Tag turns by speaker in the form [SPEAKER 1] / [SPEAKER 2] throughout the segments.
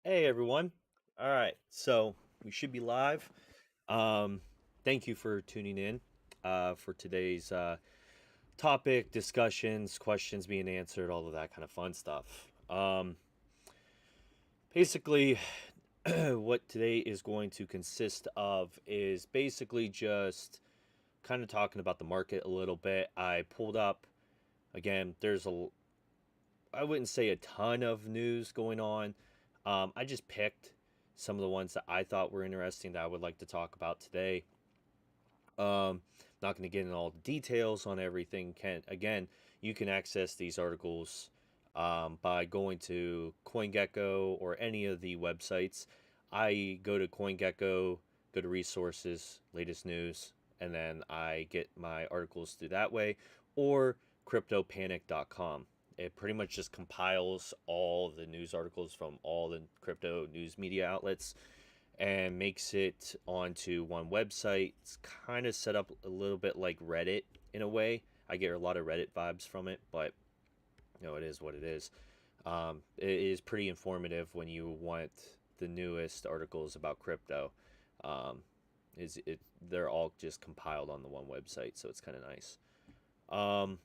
[SPEAKER 1] Hey everyone. All right, so we should be live. Um, Thank you for tuning in for today's topic, discussions, questions being answered, all of that kind of fun stuff. Basically, what today is going to consist of is basically just kind of talking about the market a little bit. I pulled up again. I wouldn't say a ton of news going on. I just picked some of the ones that I thought were interesting that I would like to talk about today. Not going to get into all the details on everything. You can access these articles by going to CoinGecko or any of the websites. I go to CoinGecko, go to resources, latest news, and then I get my articles through that way, or CryptoPanic.com. It pretty much just compiles all the news articles from all the crypto news media outlets and makes it onto one website. It's kind of set up a little bit like Reddit in a way. I get a lot of Reddit vibes from it, but it is what it is. It is pretty informative when you want the newest articles about crypto. Um, is it? They're all just compiled on the one website, so it's kind of nice. Um,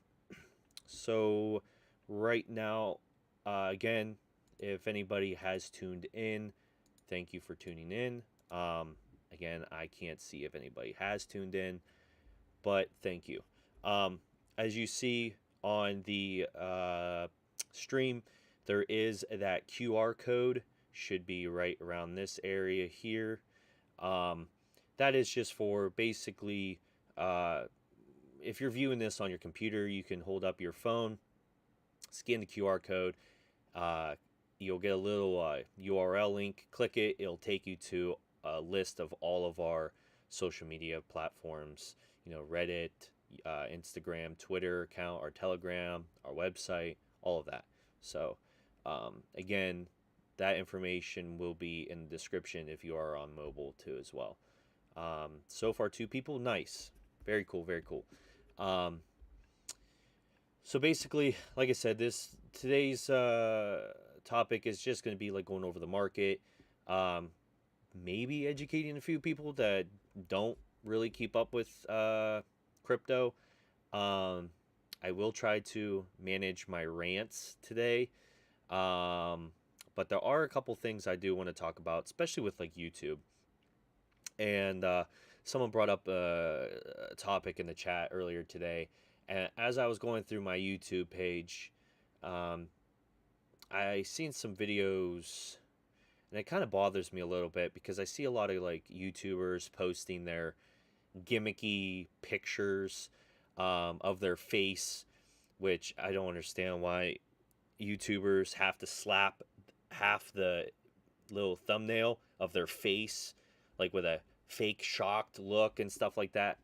[SPEAKER 1] so right now, again, if anybody has tuned in, thank you for tuning in. Again, I can't see if anybody has tuned in, but thank you. As you see on the stream, there is that QR code, should be right around this area here. Um, that is just for basically, uh, if you're viewing this on your computer, you can hold up your phone, scan the QR code. Uh, you'll get a little URL link. Click it. It'll take you to a list of all of our social media platforms. Reddit, Instagram, Twitter account, our Telegram, our website, all of that. So, again, that information will be in the description if you are on mobile too as well. So far, two people. Nice. Very cool. Very cool. Um, so basically, like I said, this today's topic is just going to be like going over the market, um, maybe educating a few people that don't really keep up with crypto. Um, I will try to manage my rants today, um, but there are a couple things I do want to talk about, especially with like YouTube. And someone brought up a topic in the chat earlier today, and as I was going through my YouTube page, um, I seen some videos, and it kind of bothers me a little bit because I see a lot of like YouTubers posting their gimmicky pictures of their face, which I don't understand why YouTubers have to slap half the little thumbnail of their face, like with a fake shocked look and stuff like that.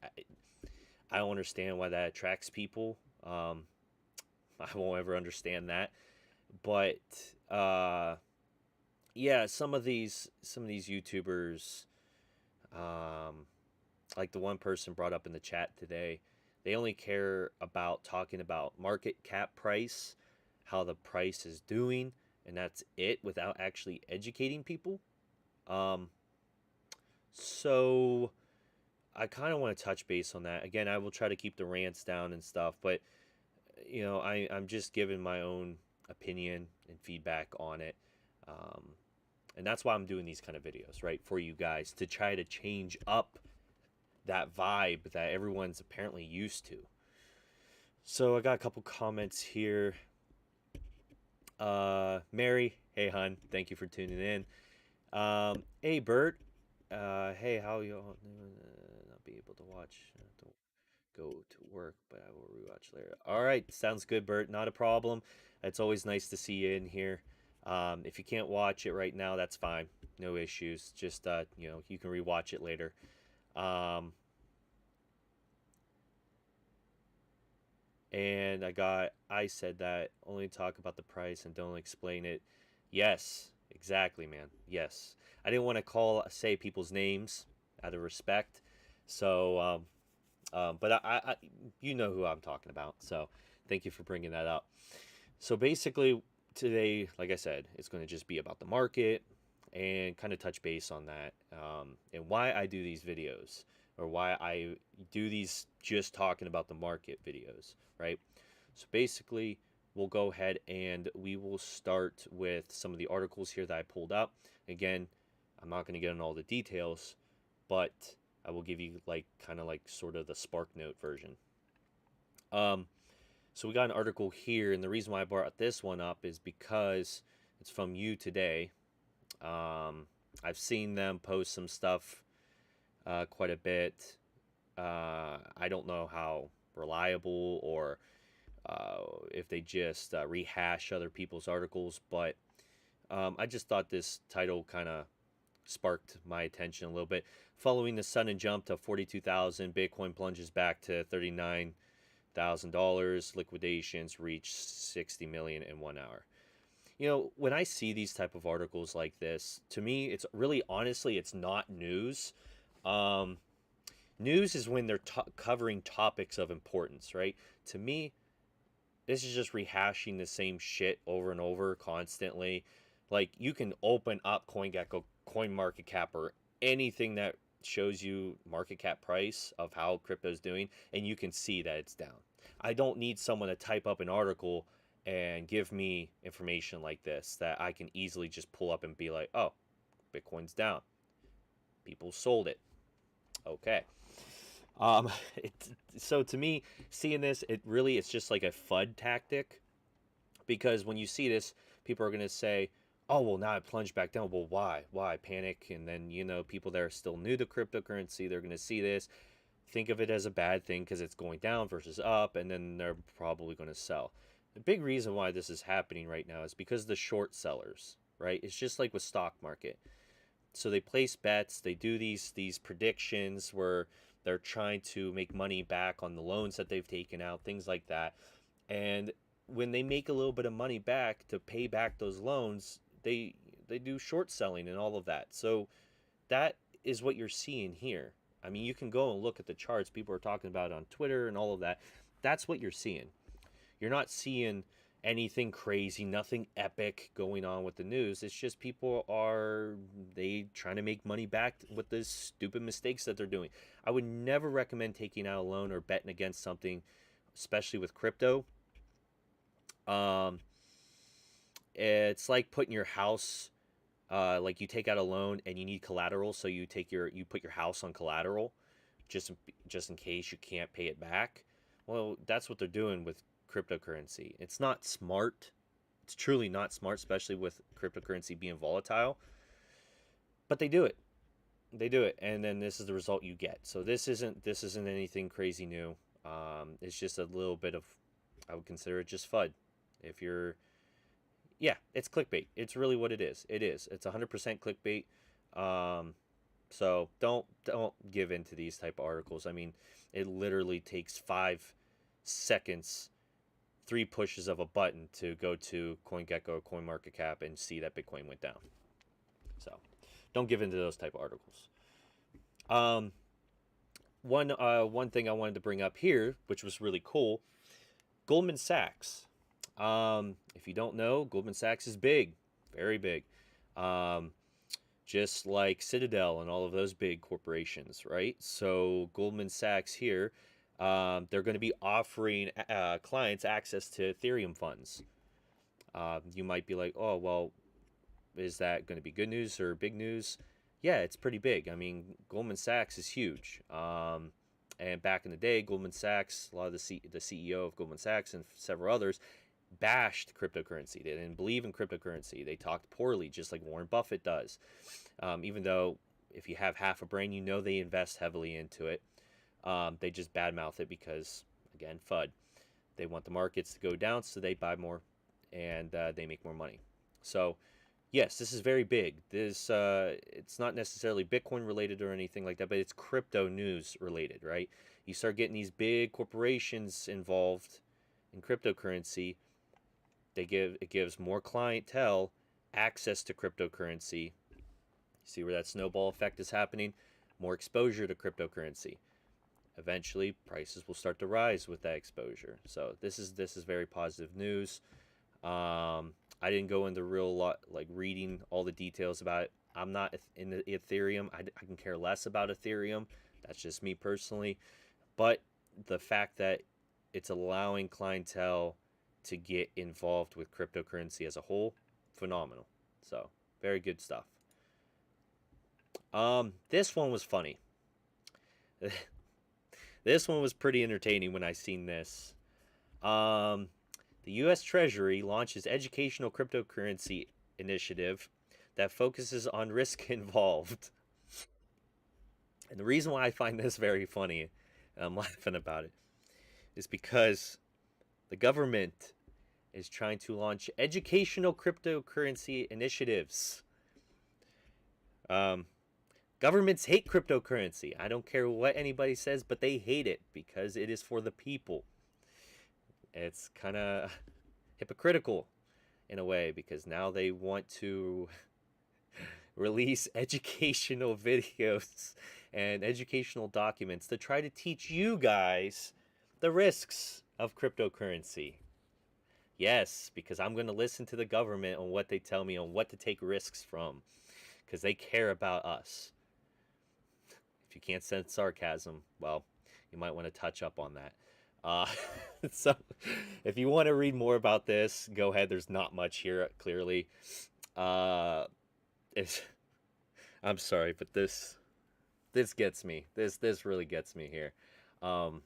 [SPEAKER 1] I don't understand why that attracts people. I won't ever understand that. But yeah, some of these YouTubers, um, like the one person brought up in the chat today, they only care about talking about market cap price, how the price is doing, and that's it without actually educating people. Um, so I kind of want to touch base on that. Again, I will try to keep the rants down and stuff, but I'm just giving my own opinion and feedback on it. Um, and that's why I'm doing these kind of videos, right? For you guys to try to change up that vibe that everyone's apparently used to. So I got a couple comments here. Mary, hey hun, thank you for tuning in. Hey Bert, hey, how you all not be able to watch? To go to work, but I will rewatch later. All right, sounds good, Bert. Not a problem. It's always nice to see you in here. If you can't watch it right now, that's fine. No issues. Just you can rewatch it later. Um, and I said that only talk about the price and don't explain it. Yes, exactly, man. Yes, I didn't want to say people's names out of respect. So, but you know who I'm talking about. So, thank you for bringing that up. So basically, today, like I said, it's going to just be about the market. and kind of touch base on that, and why I do these videos, or why I do these just talking about the market videos, right? So basically, we'll go ahead and we will start with some of the articles here that I pulled up. Again, I'm not going to get into all the details, but I will give you like kind of like sort of the Spark Note version. So we got an article here, and the reason why I brought this one up is because it's from You Today. I've seen them post some stuff quite a bit. I don't know how reliable or if they just rehash other people's articles, but I just thought this title kind of sparked my attention a little bit. Following the sudden jump to 42,000, Bitcoin plunges back to $39,000. Liquidations reach 60 million in 1 hour. You know, when I see these type of articles like this, to me, it's really, honestly, it's not news. News is when they're covering topics of importance, right? To me, this is just rehashing the same shit over and over constantly. Like, you can open up CoinGecko, CoinMarketCap, or anything that shows you market cap price of how crypto's doing, and you can see that it's down. I don't need someone to type up an article and give me information like this that I can easily just pull up and be like, oh, Bitcoin's down. People sold it. Okay. So to me, seeing this, it's just like a FUD tactic, because when you see this, people are going to say, oh, well, now it plunged back down. Well, why panic? And then, people that are still new to cryptocurrency, they're going to see this, think of it as a bad thing because it's going down versus up, and then they're probably going to sell. The big reason why this is happening right now is because of the short sellers, right? It's just like with stock market. So they place bets, they do these predictions where they're trying to make money back on the loans that they've taken out, things like that. And when they make a little bit of money back to pay back those loans, they do short selling and all of that. So that is what you're seeing here. I mean, you can go and look at the charts people are talking about on Twitter and all of that. That's what you're seeing. You're not seeing anything crazy, nothing epic going on with the news. It's just people are trying to make money back with the stupid mistakes that they're doing. I would never recommend taking out a loan or betting against something, especially with crypto. It's like putting your house, like you take out a loan and you need collateral, so you put your house on collateral, just in case you can't pay it back. Well, that's what they're doing with cryptocurrency. It's not smart. It's truly not smart, especially with cryptocurrency being volatile. But they do it. And then this is the result you get. So this isn't anything crazy new. It's just a little bit of, I would consider it just FUD. It's clickbait. It's really what it is. It's 100% clickbait. So don't give in to these type of articles. I mean, it literally takes 5 seconds, 3 pushes of a button to go to CoinGecko or CoinMarketCap and see that Bitcoin went down. So don't give into those type of articles. One thing I wanted to bring up here, which was really cool, Goldman Sachs. If you don't know, Goldman Sachs is big, very big. Just like Citadel and all of those big corporations, right? So Goldman Sachs here, they're going to be offering clients access to Ethereum funds. You might be like, oh, well, is that going to be good news or big news? Yeah, it's pretty big. I mean, Goldman Sachs is huge. And back in the day, Goldman Sachs, a lot of the CEO of Goldman Sachs and several others bashed cryptocurrency. They didn't believe in cryptocurrency. They talked poorly, just like Warren Buffett does. Even though if you have half a brain, they invest heavily into it. They just badmouth it because, again, FUD. They want the markets to go down, so they buy more and they make more money. So, yes, this is very big. It's not necessarily Bitcoin related or anything like that, but it's crypto news related, right? You start getting these big corporations involved in cryptocurrency. It gives more clientele access to cryptocurrency. See where that snowball effect is happening? More exposure to cryptocurrency. Eventually, prices will start to rise with that exposure. So this is very positive news. I didn't go into real lot like reading all the details about it. I'm not in the Ethereum. I can care less about Ethereum. That's just me personally. But the fact that it's allowing clientele to get involved with cryptocurrency as a whole, phenomenal. So, very good stuff. This one was funny. This one was pretty entertaining when I seen this. Um, the U.S. Treasury launches educational cryptocurrency initiative that focuses on risk involved. And the reason why I find this very funny, and I'm laughing about it, is because the government is trying to launch educational cryptocurrency initiatives. Um, Governments hate cryptocurrency. I don't care what anybody says, but they hate it because it is for the people. It's kind of hypocritical in a way because now they want to release educational videos and educational documents to try to teach you guys the risks of cryptocurrency. Yes, because I'm going to listen to the government on what they tell me on what to take risks from because they care about us. If you can't sense sarcasm, well, you might want to touch up on that. Uh, so, if you want to read more about this, go ahead. There's not much here, clearly. Uh, it's, I'm sorry, but this gets me. This really gets me here. Um,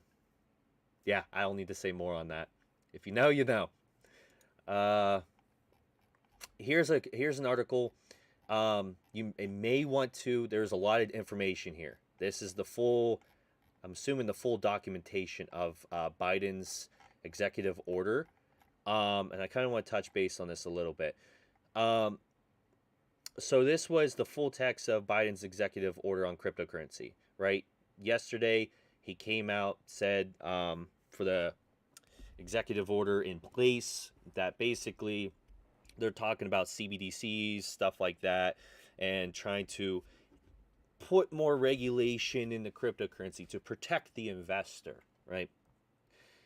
[SPEAKER 1] yeah, I don't need to say more on that. If you know, you know. Uh, here's an article. You may want to. There's a lot of information here. This is the full. I'm assuming the full documentation of Biden's executive order. And I kind of want to touch base on this a little bit. Um, so this was the full text of Biden's executive order on cryptocurrency, right? Yesterday, he came out, said for the executive order in place that basically they're talking about CBDCs, stuff like that, and trying to put more regulation in the cryptocurrency to protect the investor, right?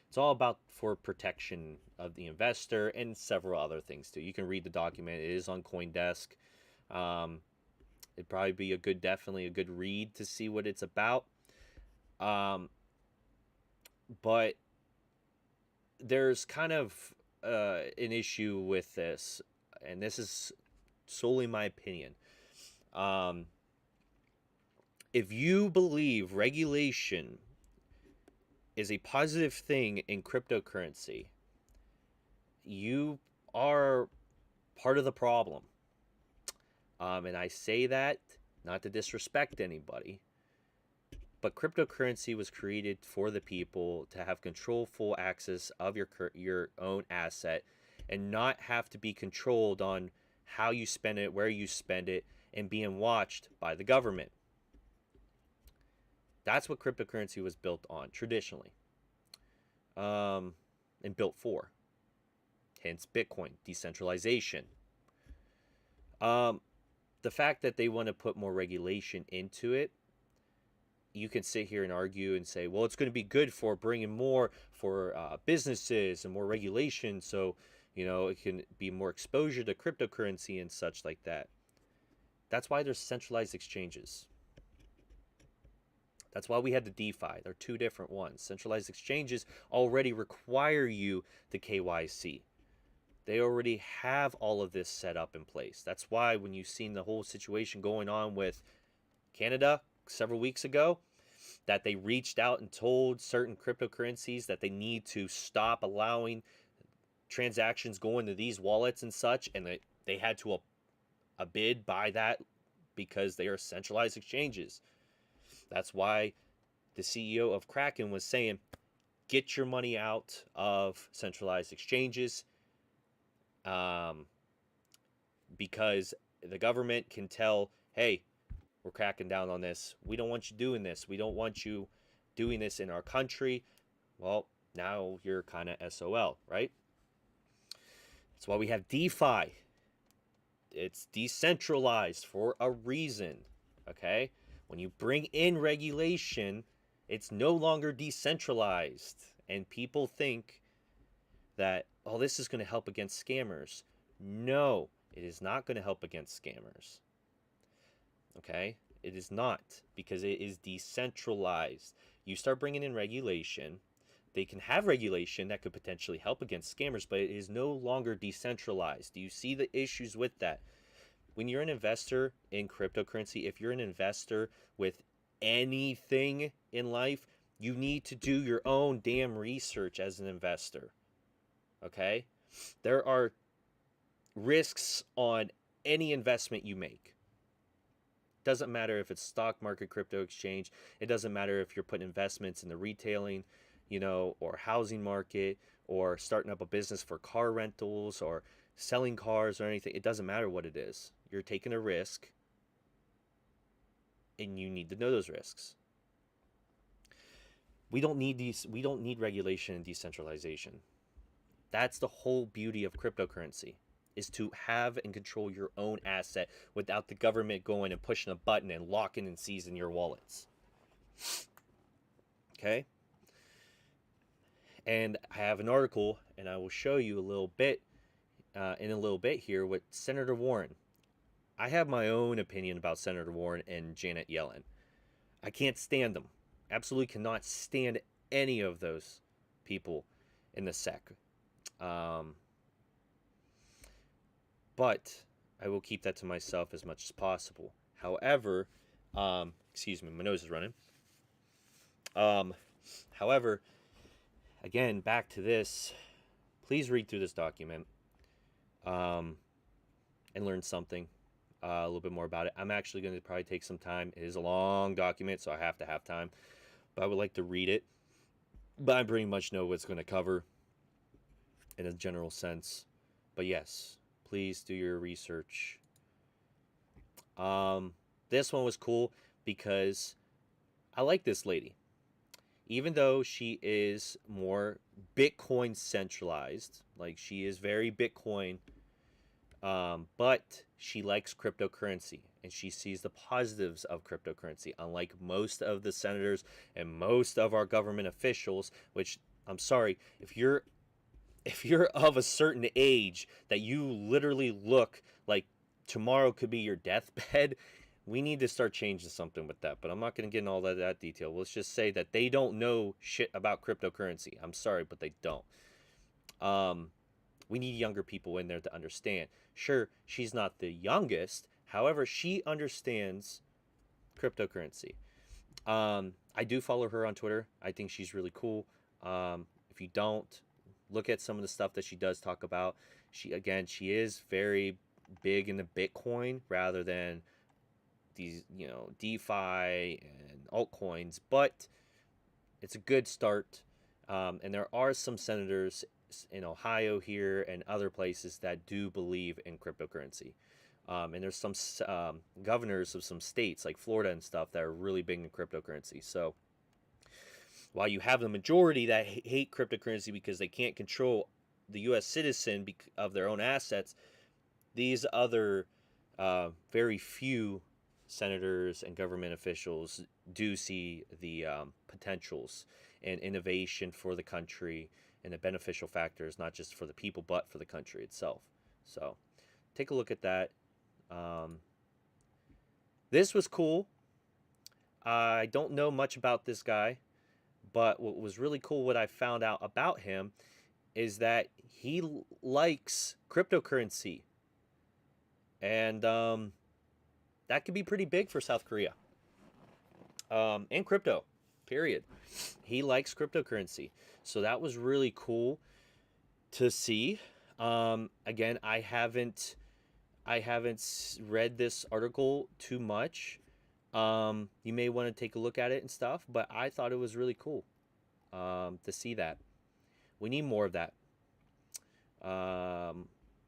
[SPEAKER 1] It's all about for protection of the investor and several other things too. You can read the document. It is on CoinDesk. It'd probably be definitely a good read to see what it's about. But there's kind of an issue with this, and this is solely my opinion. If you believe regulation is a positive thing in cryptocurrency, you are part of the problem. And I say that not to disrespect anybody, but cryptocurrency was created for the people to have control, full access of your own asset, and not have to be controlled on how you spend it, where you spend it, and being watched by the government. That's what cryptocurrency was built on traditionally, and built for. Hence, Bitcoin, decentralization. The fact that they want to put more regulation into it, you can sit here and argue and say, well, it's going to be good for bringing more for businesses and more regulation, so it can be more exposure to cryptocurrency and such like that. That's why there's centralized exchanges. That's why we had the DeFi. They're two different ones. Centralized exchanges already require you to KYC. They already have all of this set up in place. That's why when you've seen the whole situation going on with Canada several weeks ago, that they reached out and told certain cryptocurrencies that they need to stop allowing transactions going to these wallets and such, and they had to abide by that because they are centralized exchanges. That's why the CEO of Kraken was saying, get your money out of centralized exchanges, because the government can tell, hey, we're cracking down on this. We don't want you doing this. We don't want you doing this in our country. Well, now you're kind of SOL, right? That's why we have DeFi. It's decentralized for a reason, okay? When you bring in regulation, it's no longer decentralized. And people think that, oh, this is going to help against scammers. No, it is not going to help against scammers. Okay? It is not, because it is decentralized. You start bringing in regulation, they can have regulation that could potentially help against scammers, but it is no longer decentralized. Do you see the issues with that? When you're an investor in cryptocurrency, if you're an investor with anything in life, you need to do your own damn research as an investor. Okay? There are risks on any investment you make. Doesn't matter if it's stock market, crypto exchange. It doesn't matter if you're putting investments in the retailing, or housing market, or starting up a business for car rentals, or selling cars or anything. It doesn't matter what it is. You're taking a risk, and you need to know those risks. We don't need regulation and decentralization. That's the whole beauty of cryptocurrency, is to have and control your own asset without the government going and pushing a button and locking and seizing your wallets. Okay? And I have an article, and I will show you a little bit in a little bit here with Senator Warren. I have my own opinion about Senator Warren and Janet Yellen. I can't stand them. Absolutely cannot stand any of those people in the SEC. But I will keep that to myself as much as possible. However, excuse me, my nose is running. However, again, back to this. Please read through this document and learn something a little bit more about it. I'm actually going to probably take some time. It is a long document, so I have to have time. But I would like to read it. But I pretty much know what it's going to cover in a general sense. But yes, please do your research. This one was cool because I like this lady. Even though she is more Bitcoin centralized, like she is very Bitcoin, but she likes cryptocurrency and she sees the positives of cryptocurrency, unlike most of the senators and most of our government officials, which I'm sorry, if you're of a certain age that you literally look like tomorrow could be your deathbed, we need to start changing something with that. But I'm not going to get in all that detail. Let's just say that they don't know shit about cryptocurrency. I'm sorry, but they don't. We need younger people in there to understand. Sure, she's not the youngest. However, she understands cryptocurrency. I do follow her on Twitter. I think she's really cool. If you don't, look at some of the stuff that she does talk about. She is very big into Bitcoin rather than these, DeFi and altcoins, but it's a good start. And there are some senators in Ohio here and other places that do believe in cryptocurrency. And there's some governors of some states like Florida and stuff that are really big in cryptocurrency. So while you have the majority that hate cryptocurrency because they can't control the U.S. citizen of their own assets, these other very few senators and government officials do see the potentials and innovation for the country and the beneficial factors, not just for the people, but for the country itself. So take a look at that. This was cool. I don't know much about this guy, but what was really cool, what I found out about him, is that he likes cryptocurrency. And that could be pretty big for South Korea. And crypto, period. He likes cryptocurrency. So that was really cool to see. Again, I haven't read this article too much. You may want to take a look at it and stuff, but I thought it was really cool to see that. We need more of that.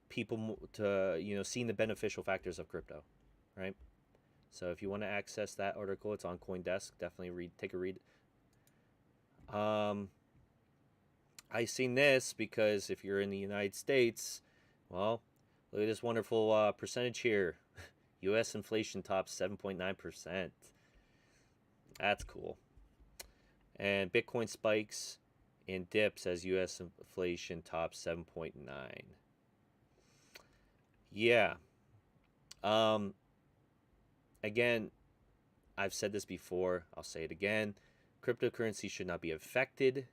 [SPEAKER 1] People to seeing the beneficial factors of crypto, right? So if you want to access that article, it's on CoinDesk. Definitely take a read. I seen this because if you're in the United States, well, look at this wonderful percentage here. U.S. inflation tops 7.9%. That's cool. And Bitcoin spikes and dips as U.S. inflation tops 7.9. Yeah. again, I've said this before, I'll say it again. Cryptocurrency should not be affected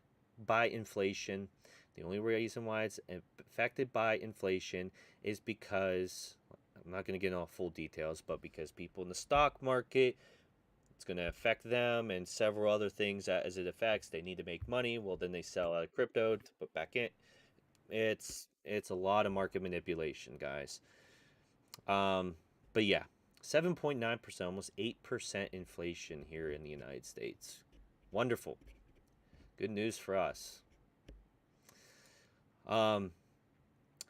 [SPEAKER 1] by inflation. The only reason why it's affected by inflation is because, I'm not going to get into full details, but because people in the stock market, it's going to affect them, and several other things that as it affects, they need to make money. Well, then they sell out of crypto to put back in. It's a lot of market manipulation, guys. Um, but yeah, 7.9%, almost 8% inflation here in the United States. Wonderful. Good news for us. The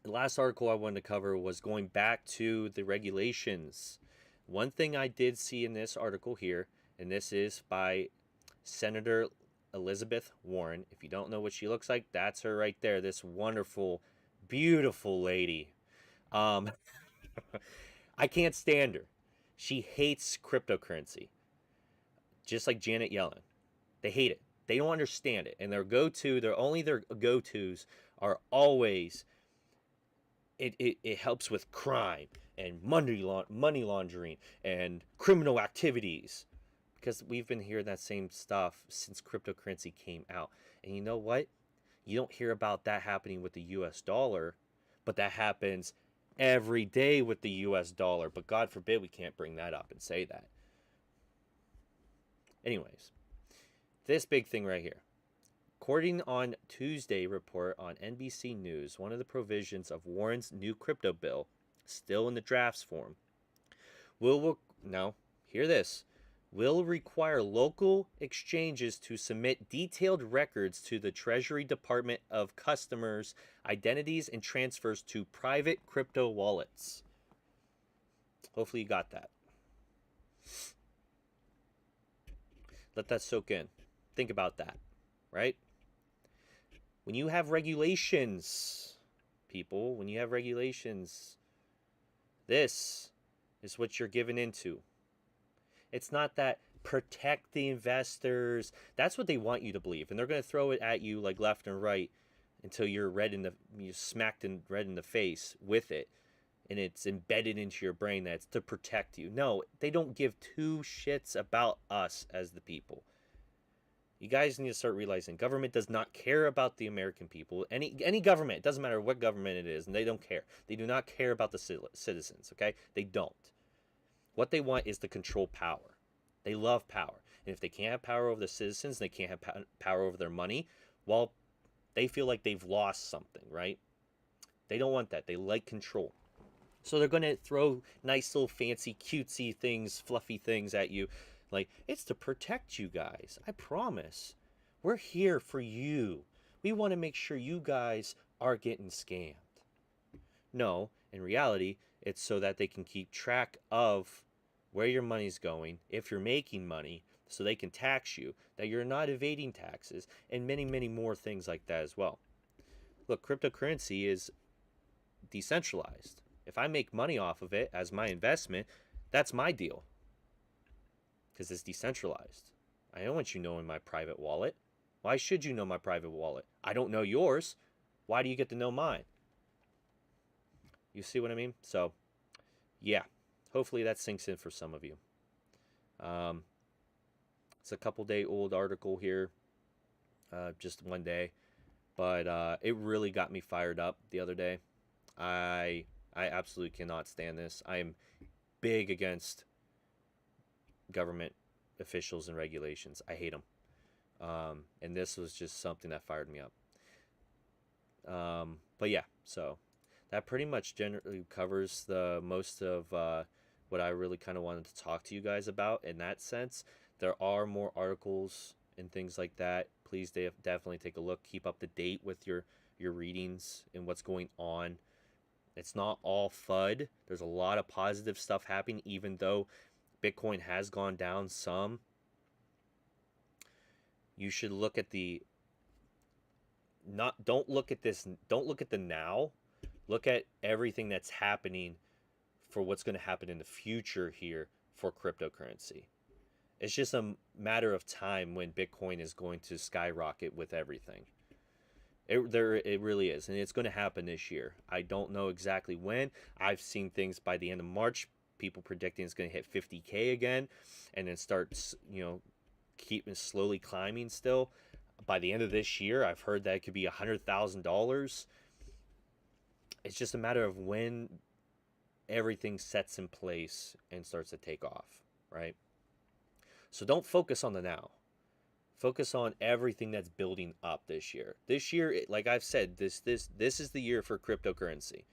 [SPEAKER 1] last article I wanted to cover was going back to the regulations. One thing I did see in this article here, and this is by Senator Elizabeth Warren. If you don't know what she looks like, that's her right there. This wonderful, beautiful lady. Um, I can't stand her. She hates cryptocurrency, just like Janet Yellen. They hate it. They don't understand it, and their go-tos are always it helps with crime and money laundering and criminal activities, because we've been hearing that same stuff since cryptocurrency came out. And you know what? You don't hear about that happening with the US dollar, but that happens every day with the US dollar. But God forbid we can't bring that up and say that. Anyways, this big thing right here. According on Tuesday report on NBC News, one of the provisions of Warren's new crypto bill, still in the drafts form, now hear this, will require local exchanges to submit detailed records to the Treasury Department of customers' identities and transfers to private crypto wallets. Hopefully you got that. Let that soak in. Think about that, right? When you have regulations, people, when you have regulations, this is what you're given into. It's not that protect the investors. That's what they want you to believe. And they're going to throw it at you like left and right until you're smacked in red in the face with it. And it's embedded into your brain that it's to protect you. No, they don't give two shits about us as the people. You guys need to start realizing government does not care about the American people. Any government, it doesn't matter what government it is, and they don't care. They do not care about the citizens, okay? They don't. What they want is to control power. They love power. And if they can't have power over the citizens, they can't have power over their money, well, they feel like they've lost something, right? They don't want that. They like control. So they're going to throw nice little fancy cutesy things, fluffy things at you. Like, it's to protect you guys. I promise. We're here for you. We want to make sure you guys are getting scammed. No, in reality, it's so that they can keep track of where your money's going, if you're making money, so they can tax you, that you're not evading taxes, and many, many more things like that as well. Look, cryptocurrency is decentralized. If I make money off of it as my investment, that's my deal. Because it's decentralized. I don't want you knowing my private wallet. Why should you know my private wallet? I don't know yours. Why do you get to know mine? You see what I mean? So, yeah. Hopefully that sinks in for some of you. It's a couple-day-old article here. Just one day. But it really got me fired up the other day. I absolutely cannot stand this. I am big against government officials and regulations. I hate them. And this was just something that fired me up. But yeah, so that pretty much generally covers the most of what I really kind of wanted to talk to you guys about in that sense. There are more articles and things like that. Please definitely take a look. Keep up to date with your readings and what's going on. It's not all FUD. There's a lot of positive stuff happening, even though Bitcoin has gone down some. You should look at don't look at the now. Look at everything that's happening for what's going to happen in the future here for cryptocurrency. It's just a matter of time when Bitcoin is going to skyrocket with everything. It really is, and it's going to happen this year. I don't know exactly when. I've seen things by the end of March. people predicting it's going to hit 50K again, and then starts, keeping slowly climbing still. By the end of this year, I've heard that it could be $100,000. It's just a matter of when everything sets in place and starts to take off, right? So don't focus on the now. Focus on everything that's building up this year. This year, like I've said, this is the year for cryptocurrency.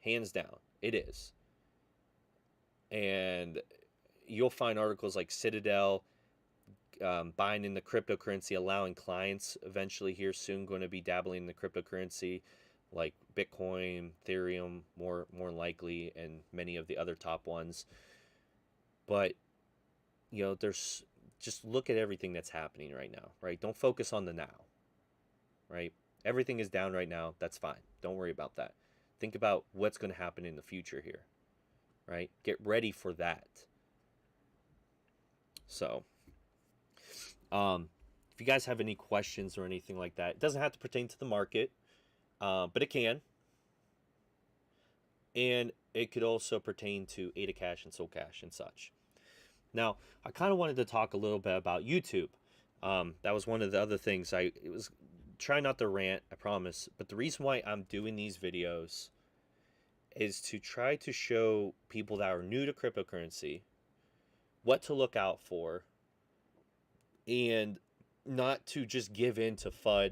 [SPEAKER 1] Hands down, it is. And you'll find articles like Citadel buying in the cryptocurrency, allowing clients eventually here soon going to be dabbling in the cryptocurrency, like Bitcoin, Ethereum, more likely, and many of the other top ones. But there's just look at everything that's happening right now, right? Don't focus on the now, right? Everything is down right now. That's fine. Don't worry about that. Think about what's going to happen in the future here, right? Get ready for that. So, if you guys have any questions or anything like that, it doesn't have to pertain to the market, but it can. And it could also pertain to AdaCash and SolCash and such. Now, I kind of wanted to talk a little bit about YouTube. That was one of the other things. It was try not to rant, I promise. But the reason why I'm doing these videos is to try to show people that are new to cryptocurrency what to look out for, and not to just give in to FUD.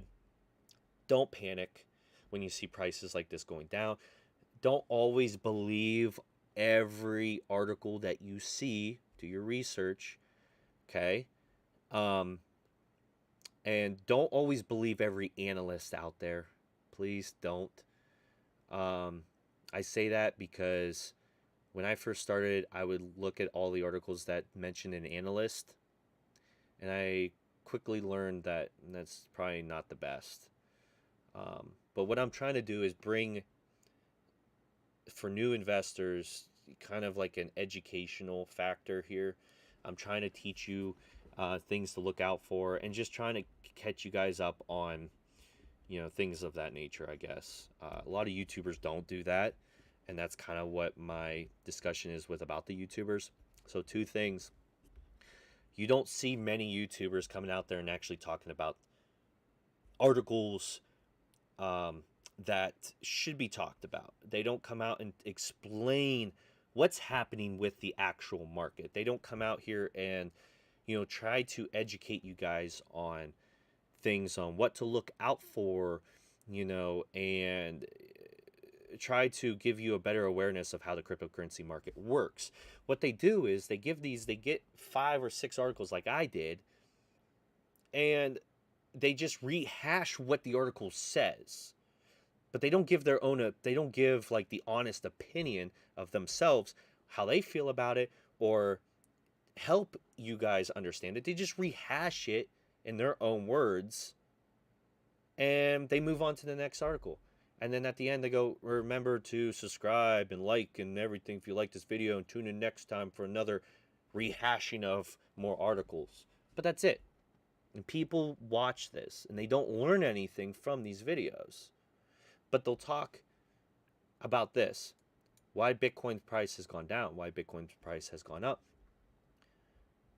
[SPEAKER 1] Don't panic when you see prices like this going down. Don't always believe every article that you see. Do your research, okay? And don't always believe every analyst out there. Please don't. I say that because when I first started, I would look at all the articles that mentioned an analyst, and I quickly learned that that's probably not the best. But what I'm trying to do is bring, for new investors, kind of like an educational factor here. I'm trying to teach you things to look out for, and just trying to catch you guys up on, things of that nature, I guess. A lot of YouTubers don't do that, and that's kind of what my discussion is about the YouTubers. So 2 things. You don't see many YouTubers coming out there and actually talking about articles that should be talked about. They don't come out and explain what's happening with the actual market. They don't come out here and, try to educate you guys on things, on what to look out for, and try to give you a better awareness of how the cryptocurrency market works. What they do is they get 5 or 6 articles like I did, and they just rehash what the article says. But they don't give they don't give like the honest opinion of themselves, how they feel about it, or help you guys understand it. They just rehash it in their own words, and they move on to the next article. And then at the end they go, remember to subscribe and like and everything if you like this video, and tune in next time for another rehashing of more articles. But that's it. And people watch this and they don't learn anything from these videos. But they'll talk about this. Why Bitcoin's price has gone down, why Bitcoin's price has gone up.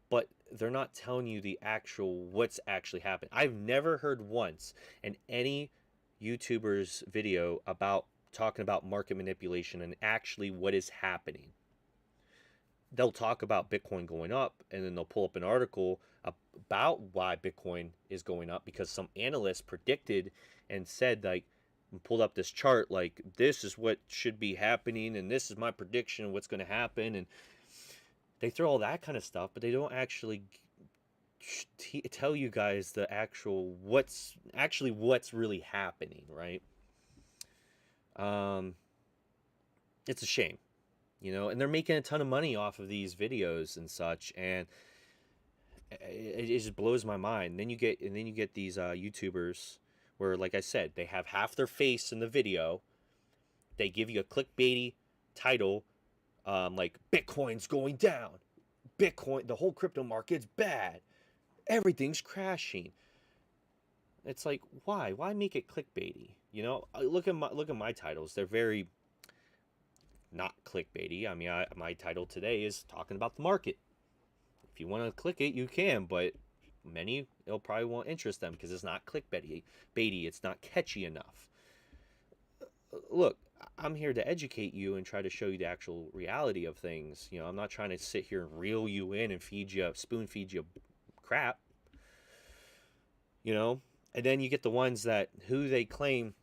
[SPEAKER 1] But they're not telling you the actual what's actually happened. I've never heard once in any YouTuber's video about talking about market manipulation and actually what is happening. They'll talk about Bitcoin going up, and then they'll pull up an article about why Bitcoin is going up because some analyst predicted and said, like, pulled up this chart, like, this is what should be happening, and this is my prediction of what's going to happen. And they throw all that kind of stuff, but they don't actually tell you guys the actual what's really happening, right? It's a shame, and they're making a ton of money off of these videos and such, and it just blows my mind. And then you get these YouTubers where, like I said, they have half their face in the video. They give you a clickbaity title, like Bitcoin's going down, Bitcoin, the whole crypto market's bad, everything's crashing. It's like, why make it clickbaity? Look at my titles. They're very not clickbaity. I mean, my title today is talking about the market. If you want to click it, you can, but many, it'll probably won't interest them because it's not clickbaity. It's not catchy enough. Look, I'm here to educate you and try to show you the actual reality of things. You know, I'm not trying to sit here and reel you in and spoon feed you crap. You know, and then you get the ones that who they claim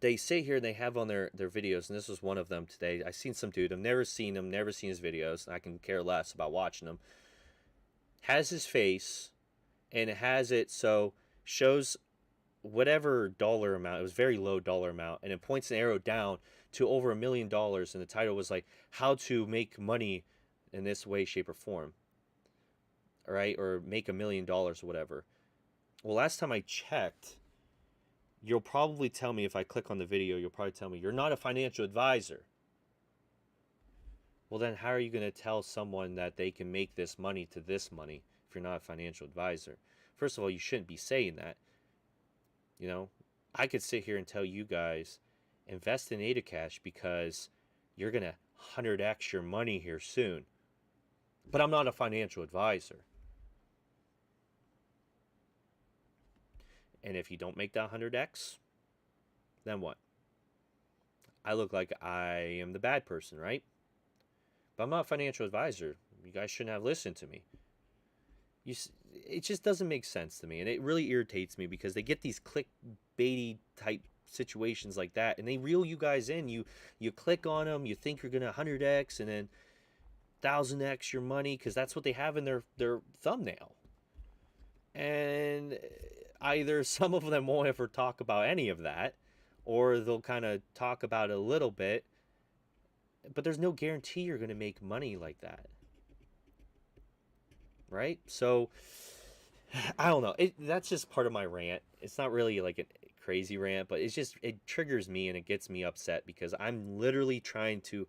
[SPEAKER 1] they sit here and they have on their videos, and this was one of them today. I seen some dude, I've never seen him, never seen his videos, and I can care less about watching them. Has his face, and it has it so shows whatever dollar amount. It was very low dollar amount, and it points an arrow down to over $1 million, and the title was like how to make money in this way, shape, or form. All right, or make $1 million or whatever. Well, last time I checked, you'll probably tell me if I click on the video, you'll probably tell me you're not a financial advisor. Well, then how are you going to tell someone that they can make this money to this money if you're not a financial advisor? First of all, you shouldn't be saying that. You know, I could sit here and tell you guys, invest in AdaCash because you're going to 100x your money here soon. But I'm not a financial advisor. And if you don't make that 100x, then what? I look like I am the bad person, right? But I'm not a financial advisor. You guys shouldn't have listened to me. It just doesn't make sense to me, and it really irritates me because they get these clickbaity type situations like that, and they reel you guys in. You click on them, you think you're gonna 100x, and then 1000x your money because that's what they have in their thumbnail. And either some of them won't ever talk about any of that, or they'll kind of talk about it a little bit, but there's no guarantee you're going to make money like that, right? So I don't know. That's just part of my rant. It's not really like a crazy rant, but it triggers me and it gets me upset because I'm literally trying to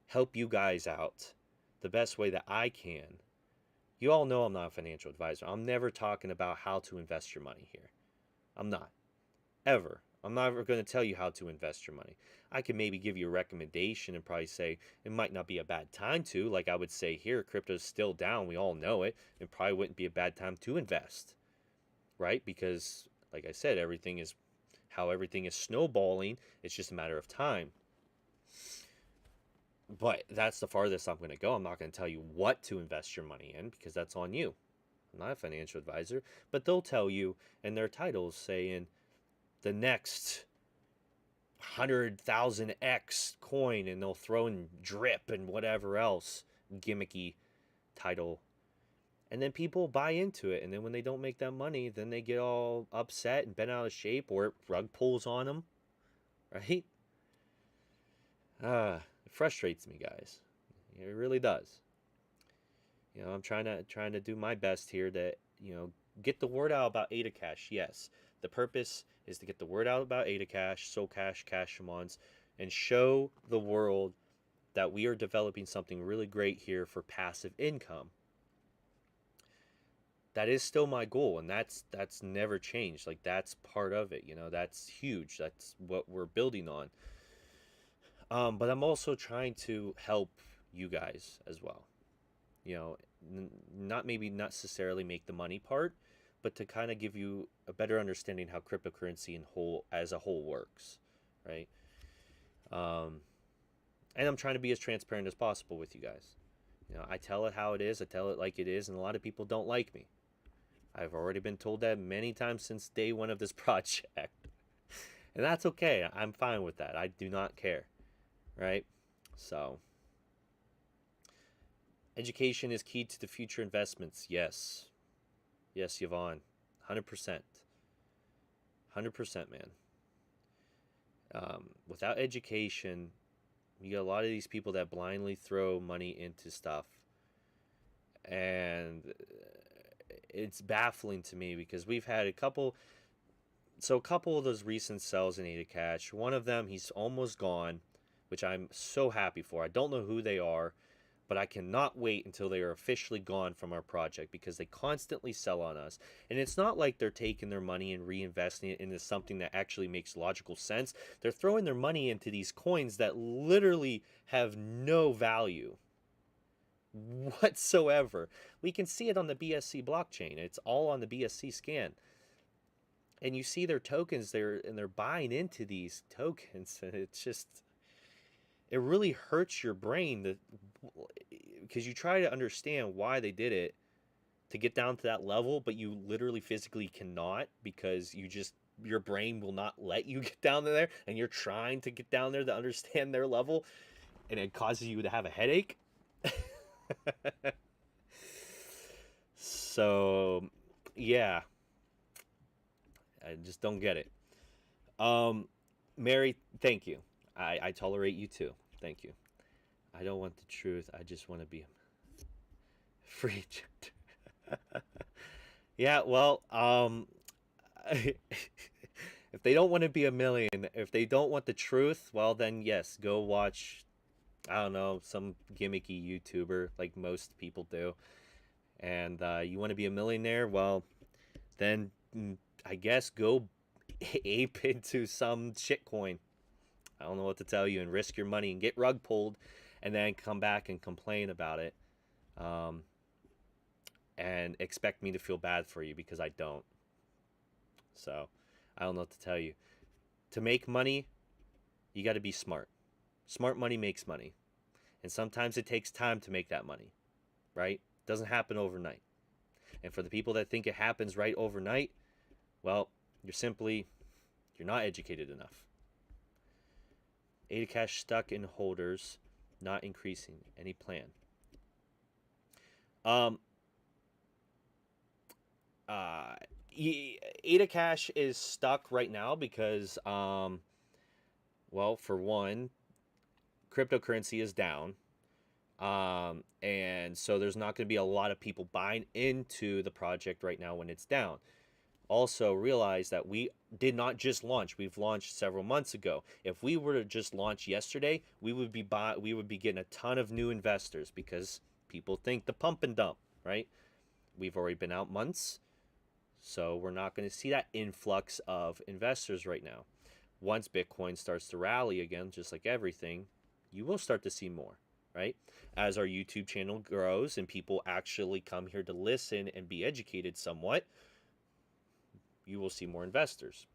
[SPEAKER 1] help you guys out the best way that I can. You all know I'm not a financial advisor. I'm never talking about how to invest your money here. I'm not. Ever. I'm never going to tell you how to invest your money. I can maybe give you a recommendation and probably say it might not be a bad time to. Like I would say here, crypto's still down. We all know it. It probably wouldn't be a bad time to invest. Right? Because, like I said, everything is snowballing. It's just a matter of time. But that's the farthest I'm going to go. I'm not going to tell you what to invest your money in because that's on you. I'm not a financial advisor. But they'll tell you in their titles saying the next 100,000x coin, and they'll throw in drip and whatever else gimmicky title. And then people buy into it. And then when they don't make that money, then they get all upset and bent out of shape, or it rug pulls on them. Right? It frustrates me, guys. It really does. You know, I'm trying to do my best here to, get the word out about AdaCash. Yes, the purpose is to get the word out about AdaCash, SoCash, Cash Shamans, and show the world that we are developing something really great here for passive income. That is still my goal, and that's never changed. Like that's part of it. That's huge. That's what we're building on. But I'm also trying to help you guys as well. Not necessarily make the money part, but to kind of give you a better understanding how cryptocurrency as a whole works, right? And I'm trying to be as transparent as possible with you guys. I tell it how it is. I tell it like it is, and a lot of people don't like me. I've already been told that many times since day one of this project. And that's okay. I'm fine with that. I do not care. Right? So, education is key to the future investments. Yes. Yes, Yvonne. 100%. 100%, man. Without education, you get a lot of these people that blindly throw money into stuff. And it's baffling to me because we've had a couple of those recent sells in AdaCash. One of them, he's almost gone, which I'm so happy for. I don't know who they are, but I cannot wait until they are officially gone from our project because they constantly sell on us. And it's not like they're taking their money and reinvesting it into something that actually makes logical sense. They're throwing their money into these coins that literally have no value whatsoever. We can see it on the BSC blockchain. It's all on the BSC scan. And you see their tokens there, and they're buying into these tokens, and it's just, it really hurts your brain that, because you try to understand why they did it to get down to that level, but you literally physically cannot, because your brain will not let you get down there, and you're trying to get down there to understand their level, and it causes you to have a headache. So yeah, I just don't get it. Mary, thank you. I tolerate you too. Thank you. I don't want the truth. I just want to be a free gender. Yeah, well, if they don't want to be a million, if they don't want the truth, well, then yes, go watch, I don't know, some gimmicky YouTuber like most people do. And you want to be a millionaire, well, then I guess go ape into some shitcoin. I don't know what to tell you, and risk your money and get rug pulled, and then come back and complain about it, um, and expect me to feel bad for you, because I don't. So I don't know what to tell you. To make money, you got to be smart. Smart money makes money, and sometimes it takes time to make that money, right? It doesn't happen overnight. And for the people that think it happens right overnight, well, you're not educated enough. ADA cash stuck in holders, not increasing. Any plan? Um, uh, ADA cash is stuck right now because, well, for one, cryptocurrency is down. And so there's not going to be a lot of people buying into the project right now when it's down. Also realize that we did not just launch. We've launched several months ago. If we were to just launch yesterday, we would be getting a ton of new investors, because people think the pump and dump, right? We've already been out months, so we're not going to see that influx of investors right now. Once Bitcoin starts to rally again, just like everything, you will start to see more, right? As our YouTube channel grows and people actually come here to listen and be educated somewhat, you will see more investors.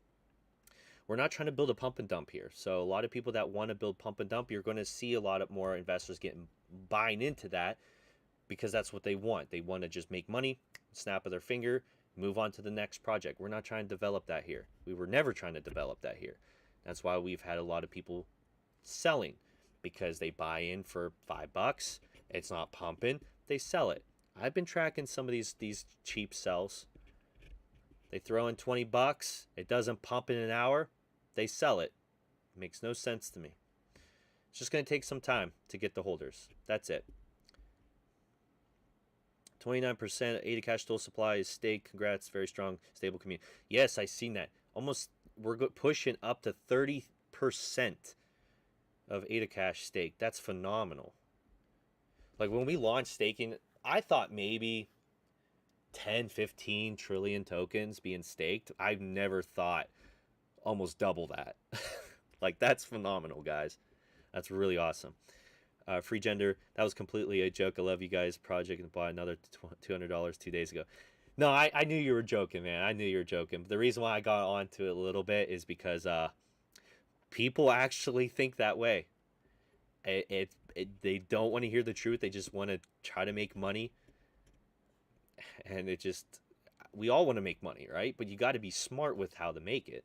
[SPEAKER 1] We're not trying to build a pump and dump here. So a lot of people that want to build pump and dump, you're going to see a lot of more investors buying into that, because that's what they want. They want to just make money, snap of their finger, move on to the next project. We're not trying to develop that here. We were never trying to develop that here. That's why we've had a lot of people selling, because they buy in for $5. It's not pumping. They sell it. I've been tracking some of these cheap sells. They throw in $20. It doesn't pump in an hour. They sell it. Makes no sense to me. It's just going to take some time to get the holders. That's it. 29% ADA cash total supply is staked. Congrats. Very strong, stable community. Yes, I've seen that. Almost, we're pushing up to 30% of ADA cash stake. That's phenomenal. Like when we launched staking, I thought maybe 10, 15 trillion tokens being staked. I've never thought almost double that. Like, that's phenomenal, guys. That's really awesome. Free gender, that was completely a joke. I love you guys. Project and bought another $200 2 days ago. No, I knew you were joking, man. I knew you were joking. But the reason why I got onto it a little bit is because people actually think that way. They don't want to hear the truth. They just want to try to make money. And we all want to make money, right? But you got to be smart with how to make it.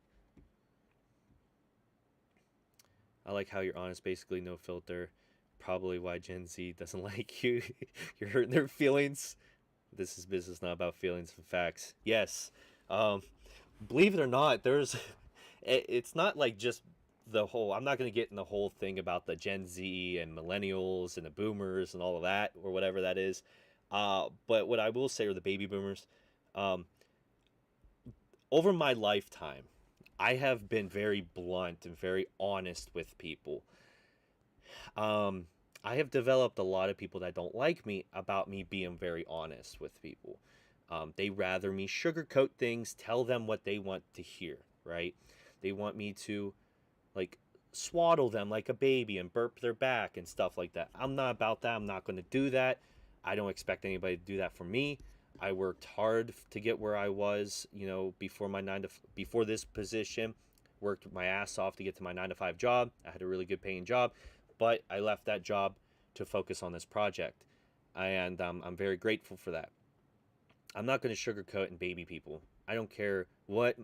[SPEAKER 1] I like how you're honest, basically no filter. Probably why Gen Z doesn't like you. You're hurting their feelings. This is business, not about feelings and facts. Yes. Believe it or not, it's not like just I'm not going to get in the whole thing about the Gen Z and millennials and the boomers and all of that, or whatever that is. But what I will say are the baby boomers. Over my lifetime, I have been very blunt and very honest with people. I have developed a lot of people that don't like me about me being very honest with people. They rather me sugarcoat things, tell them what they want to hear, right? They want me to like swaddle them like a baby and burp their back and stuff like that. I'm not about that. I'm not going to do that. I don't expect anybody to do that for me. I worked hard to get where I was, before before this position. Worked my ass off to get to my 9 to 5 job. I had a really good paying job, but I left that job to focus on this project, and I'm very grateful for that. I'm not going to sugarcoat and baby people. I don't care what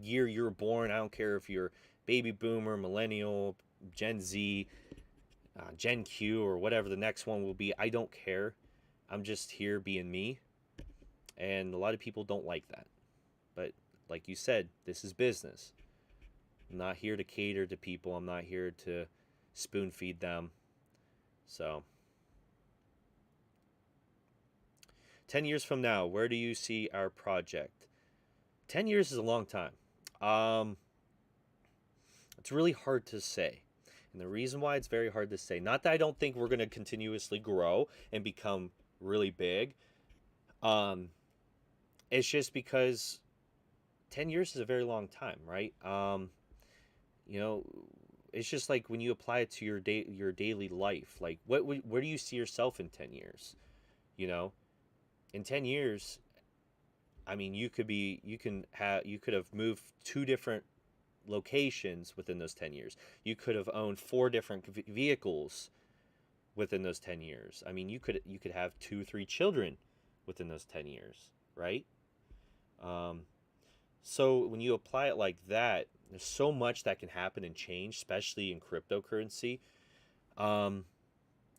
[SPEAKER 1] year you were born. I don't care if you're baby boomer, millennial, Gen Z, Gen Q, or whatever the next one will be. I don't care. I'm just here being me, and a lot of people don't like that. But like you said, this is business. I'm not here to cater to people. I'm not here to spoon feed them. So 10 years from now, where do you see our project? 10 years is a long time. Um, it's really hard to say. And the reason why it's very hard to say, not that I don't think we're going to continuously grow and become really big, um, it's just because 10 years is a very long time, right? You know, it's just like when you apply it to your daily life. Like, where do you see yourself in 10 years? You know, in 10 years, I mean, you could have moved 2 different locations within those 10 years. You could have owned 4 different vehicles within those 10 years. I mean, you could have 2 3 children within those 10 years, right? Um, so when you apply it like that, there's so much that can happen and change, especially in cryptocurrency. Um,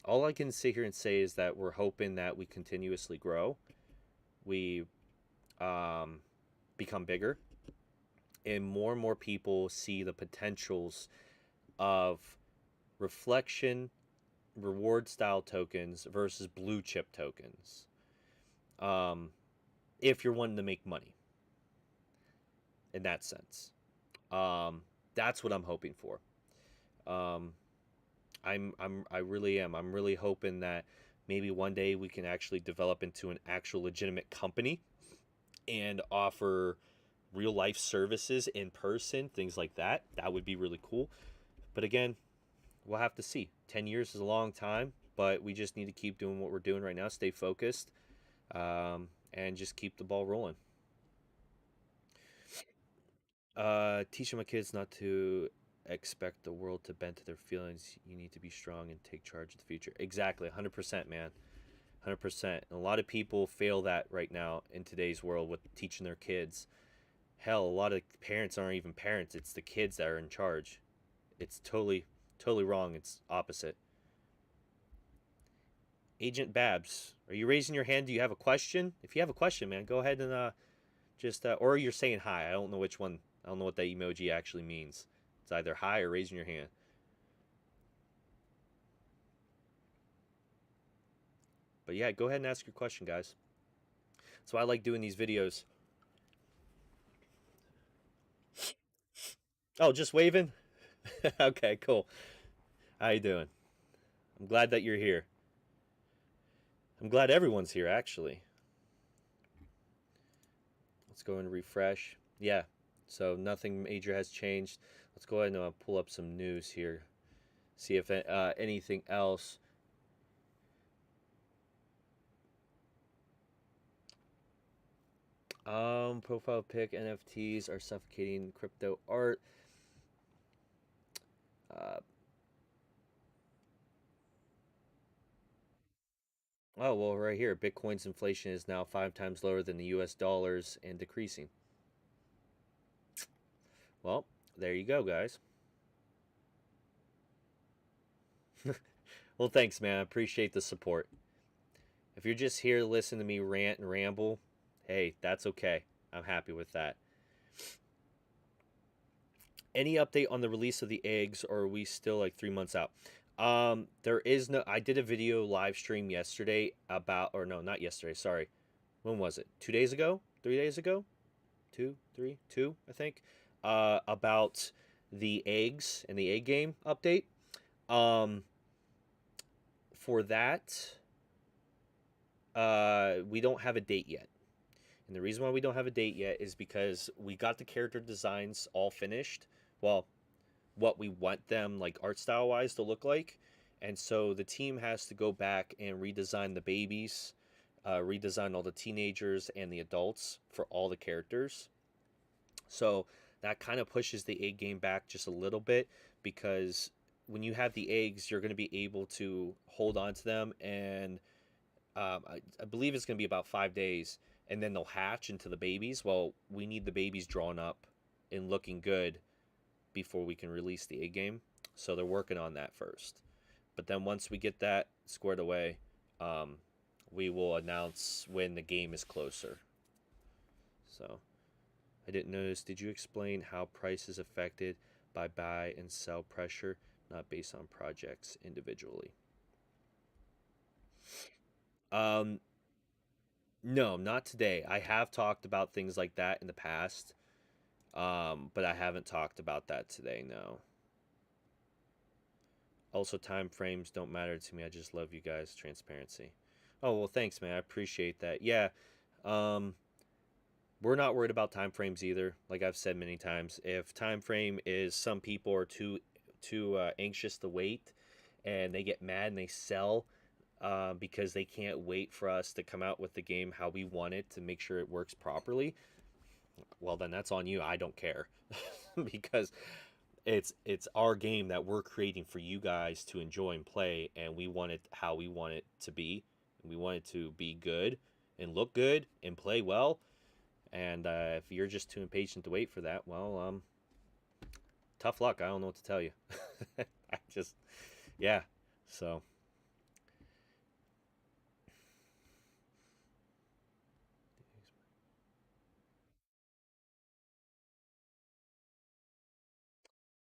[SPEAKER 1] all I can sit here and say is that we're hoping that we continuously grow, we um, become bigger, and more people see the potentials of reflection reward style tokens versus blue chip tokens. Um, if you're wanting to make money in that sense, that's what I'm hoping for. Um, I really am. I'm really hoping that maybe one day we can actually develop into an actual legitimate company and offer real life services in person, things like that. That would be really cool. But again, we'll have to see. 10 years is a long time, but we just need to keep doing what we're doing right now, stay focused, and just keep the ball rolling. Teaching my kids not to expect the world to bend to their feelings. You need to be strong and take charge of the future. Exactly, 100%, man. 100%. And a lot of people fail that right now in today's world with teaching their kids. Hell, a lot of parents aren't even parents. It's the kids that are in charge. It's totally wrong. It's opposite. Agent Babs, are you raising your hand? Do you have a question? If you have a question, man, go ahead and just or you're saying hi. I don't know which one. I don't know what that emoji actually means. It's either hi or raising your hand. But yeah, go ahead and ask your question, guys. That's why I like doing these videos. Oh, just waving? Okay, cool. How you doing? I'm glad that you're here. I'm glad everyone's here, actually. Let's go and refresh. Yeah, so nothing major has changed. Let's go ahead and pull up some news here. See if anything else. Profile pic NFTs are suffocating crypto art. Uh, oh, well, right here. Bitcoin's inflation is now 5 times lower than the US dollars and decreasing. Well, there you go, guys. Well, thanks, man. I appreciate the support. If you're just here to listen to me rant and ramble, hey, that's okay. I'm happy with that. Any update on the release of the eggs, or are we still like 3 months out? There is no. I did a video live stream yesterday about, or no, not yesterday. Sorry, when was it? 2 days ago? 3 days ago? Two, three, I think. About the eggs and the egg game update. Um, for that, we don't have a date yet. And the reason why we don't have a date yet is because we got the character designs all finished. Well, what we want them like art style wise to look like. And so the team has to go back and redesign the babies, redesign all the teenagers and the adults for all the characters. So that kind of pushes the egg game back just a little bit because when you have the eggs, you're going to be able to hold on to them. And I believe it's going to be about 5 days. And then they'll hatch into the babies. Well, we need the babies drawn up and looking good before we can release the egg game. So they're working on that first. But then once we get that squared away, um, we will announce when the game is closer. So I didn't notice. Did you explain how price is affected by buy and sell pressure, not based on projects individually? Um, no, not today. I have talked about things like that in the past, but I haven't talked about that today. No. Also, time frames don't matter to me. I just love you guys' transparency. Oh well, thanks, man. I appreciate that. Yeah, um, we're not worried about time frames either. Like I've said many times, if time frame is some people are too anxious to wait, and they get mad and they sell because they can't wait for us to come out with the game how we want it to make sure it works properly. Well, then that's on you. I don't care because it's our game that we're creating for you guys to enjoy and play, and we want it how we want it to be. We want it to be good and look good and play well. And if you're just too impatient to wait for that, well, tough luck. I don't know what to tell you. I just, yeah. So,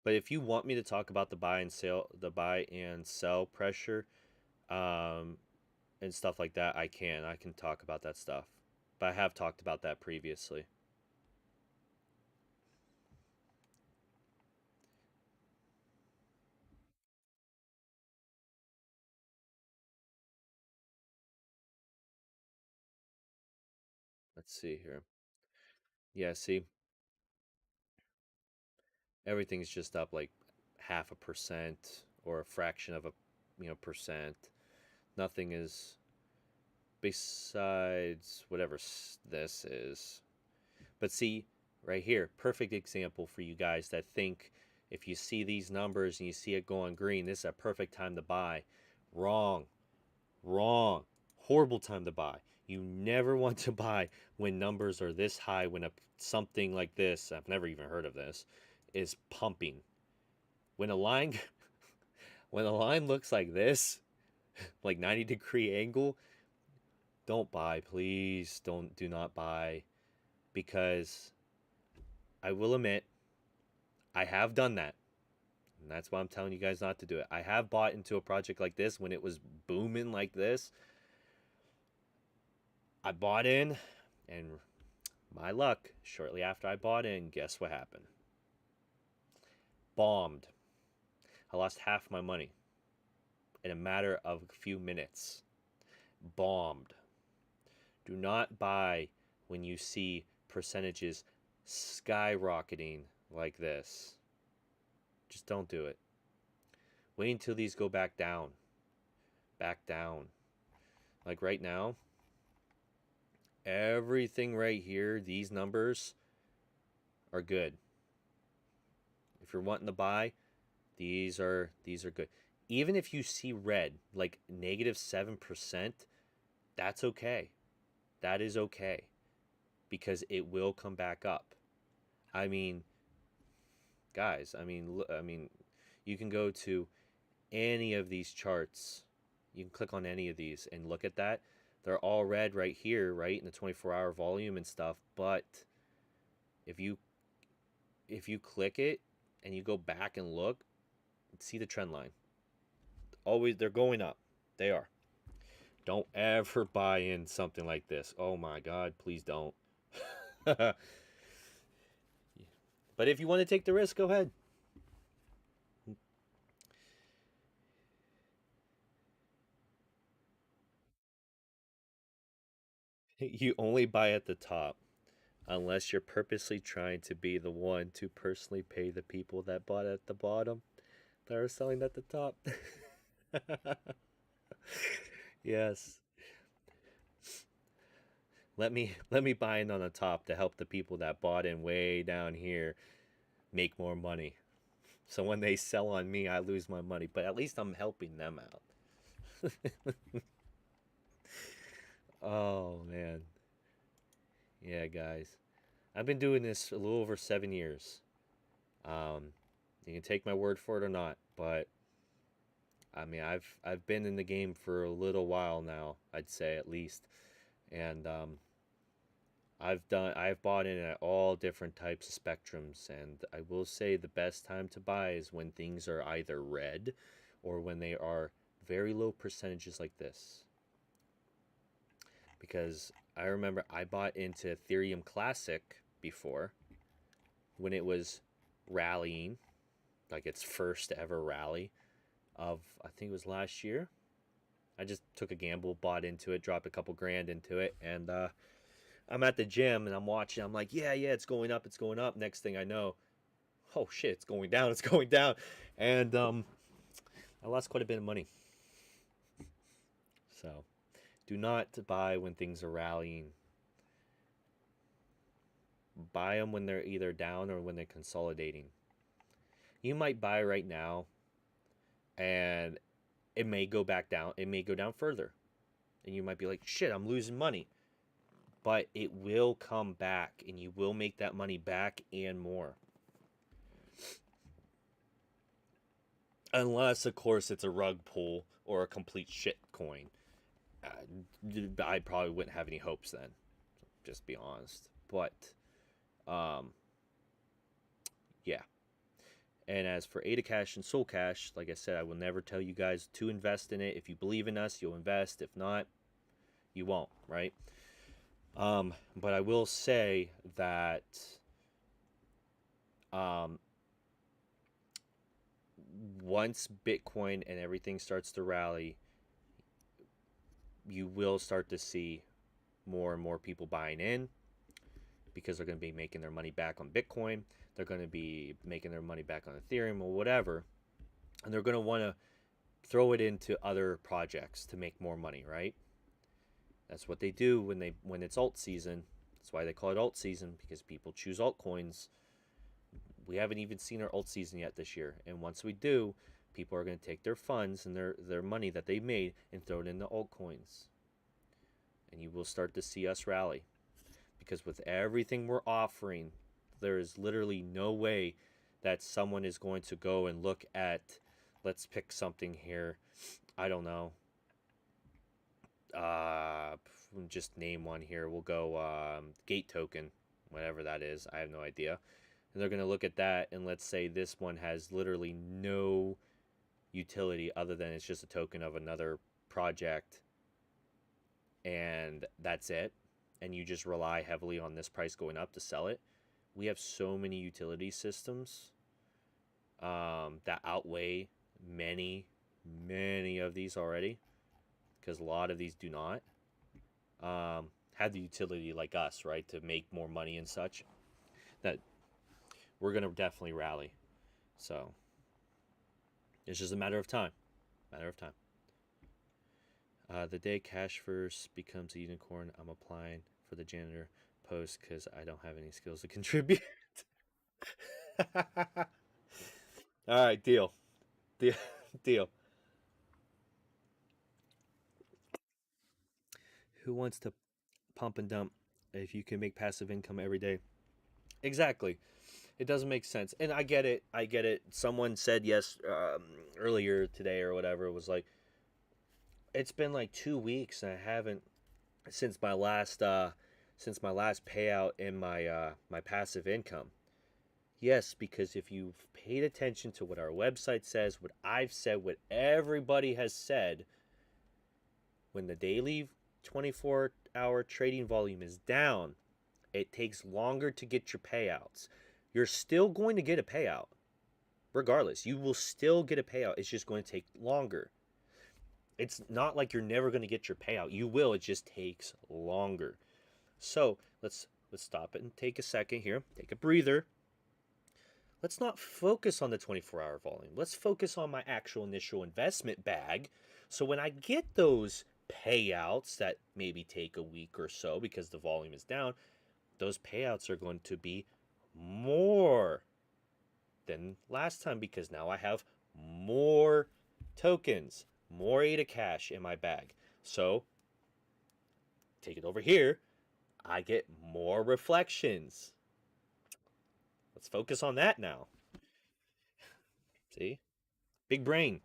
[SPEAKER 1] but if you want me to talk about the buy and sell pressure, um, and stuff like that, I can. I can talk about that stuff. But I have talked about that previously. Let's see here. Yeah, see, everything's just up like 0.5% or a fraction of a percent. Nothing is besides whatever this is. But see, right here, perfect example for you guys that think if you see these numbers and you see it going green, this is a perfect time to buy. Wrong. Wrong. Horrible time to buy. You never want to buy when numbers are this high when something like this, I've never even heard of this, is pumping. When a line when a line looks like this, like 90-degree angle, don't buy, please. Do not buy because I will admit I have done that. And that's why I'm telling you guys not to do it. I have bought into a project like this when it was booming like this. I bought in, and my luck, shortly after I bought in, guess what happened? Bombed. I lost half my money in a matter of a few minutes. Bombed. Do not buy when you see percentages skyrocketing like this. Just don't do it. Wait until these go back down. Back down. Like right now, everything right here, these numbers are good. If you're wanting to buy, these are good. Even if you see red, like -7%, that's okay. That is okay because it will come back up. I mean, guys, I mean, you can go to any of these charts. You can click on any of these and look at that. They're all red right here, right in the 24-hour volume and stuff. But if you click it and you go back and look, see the trend line. Always, they're going up. They are. Don't ever buy in something like this. Oh my God, please don't. But if you want to take the risk, go ahead. You only buy at the top unless you're purposely trying to be the one to personally pay the people that bought at the bottom that are selling at the top. Yes. Let me buy in on the top to help the people that bought in way down here make more money. So when they sell on me, I lose my money, but at least I'm helping them out. Oh man. Yeah, guys. I've been doing this a little over 7 years. Um, you can take my word for it or not, but I mean, I've been in the game for a little while now. I'd say at least, and I've bought in at all different types of spectrums, and I will say the best time to buy is when things are either red, or when they are very low percentages like this. Because I remember I bought into Ethereum Classic before when it was rallying, like its first ever rally of, I think it was last year. I just took a gamble, bought into it, dropped a couple grand into it, and I'm at the gym and I'm watching. I'm like, yeah, yeah, it's going up, it's going up. Next thing I know, oh shit, it's going down, it's going down, and I lost quite a bit of money. So, do not buy when things are rallying. Buy them when they're either down or when they're consolidating. You might buy right now, and it may go back down. It may go down further, and you might be like, shit, I'm losing money. But it will come back, and you will make that money back and more. Unless, of course, it's a rug pull or a complete shit coin. I probably wouldn't have any hopes then, just be honest. But, um, yeah. And as for Ada Cash and Soul Cash, like I said, I will never tell you guys to invest in it. If you believe in us, you'll invest. If not, you won't, right? But I will say that um, once Bitcoin and everything starts to rally, you will start to see more and more people buying in because they're going to be making their money back on Bitcoin. They're going to be making their money back on Ethereum or whatever. And they're going to want to throw it into other projects to make more money, right? That's what they do when it's alt season. That's why they call it alt season, because people choose altcoins. We haven't even seen our alt season yet this year, and once we do, people are going to take their funds and their money that they made and throw it into altcoins, and you will start to see us rally, because with everything we're offering, there is literally no way that someone is going to go and look at, let's pick something here, I don't know, just name one here. We'll go gate token, whatever that is. I have no idea. And they're going to look at that, and let's say this one has literally no utility other than it's just a token of another project, and that's it. And you just rely heavily on this price going up to sell it. We have so many utility systems that outweigh many, many of these already, because a lot of these do not have the utility like us, right, to make more money and such. That we're gonna definitely rally. So it's just a matter of time. Matter of time. The day CASHVerse becomes a unicorn, I'm applying for the janitor post because I don't have any skills to contribute. All right, deal, deal, deal. Who wants to pump and dump if you can make passive income every day? Exactly. It doesn't make sense, and I get it. I get it. Someone said yes earlier today or whatever. It was like, it's been like 2 weeks and I haven't, since my last payout in my passive income. Yes, because if you've paid attention to what our website says, what I've said, what everybody has said, when the daily 24-hour trading volume is down, it takes longer to get your payouts. You're still going to get a payout. Regardless, you will still get a payout. It's just going to take longer. It's not like you're never going to get your payout. You will. It just takes longer. So let's stop it and take a second here. Take a breather. Let's not focus on the 24-hour volume. Let's focus on my actual initial investment bag. So when I get those payouts that maybe take a week or so because the volume is down, those payouts are going to be more than last time because now I have more tokens, more ADA cash in my bag. So take it over here. I get more reflections. Let's focus on that now. See? Big brain.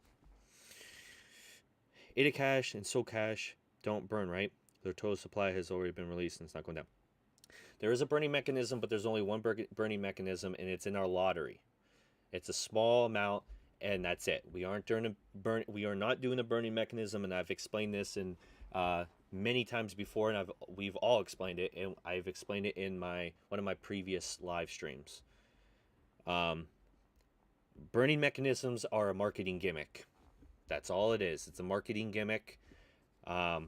[SPEAKER 1] ADA cash and Soul Cash don't burn, right? Their total supply has already been released and it's not going down. There is a burning mechanism, but there's only one burning mechanism, and it's in our lottery. It's a small amount, and that's it. We aren't doing a burn. We are not doing a burning mechanism, and I've explained this in many times before, and we've all explained it, and I've explained it in one of my previous live streams. Burning mechanisms are a marketing gimmick. That's all it is. It's a marketing gimmick, and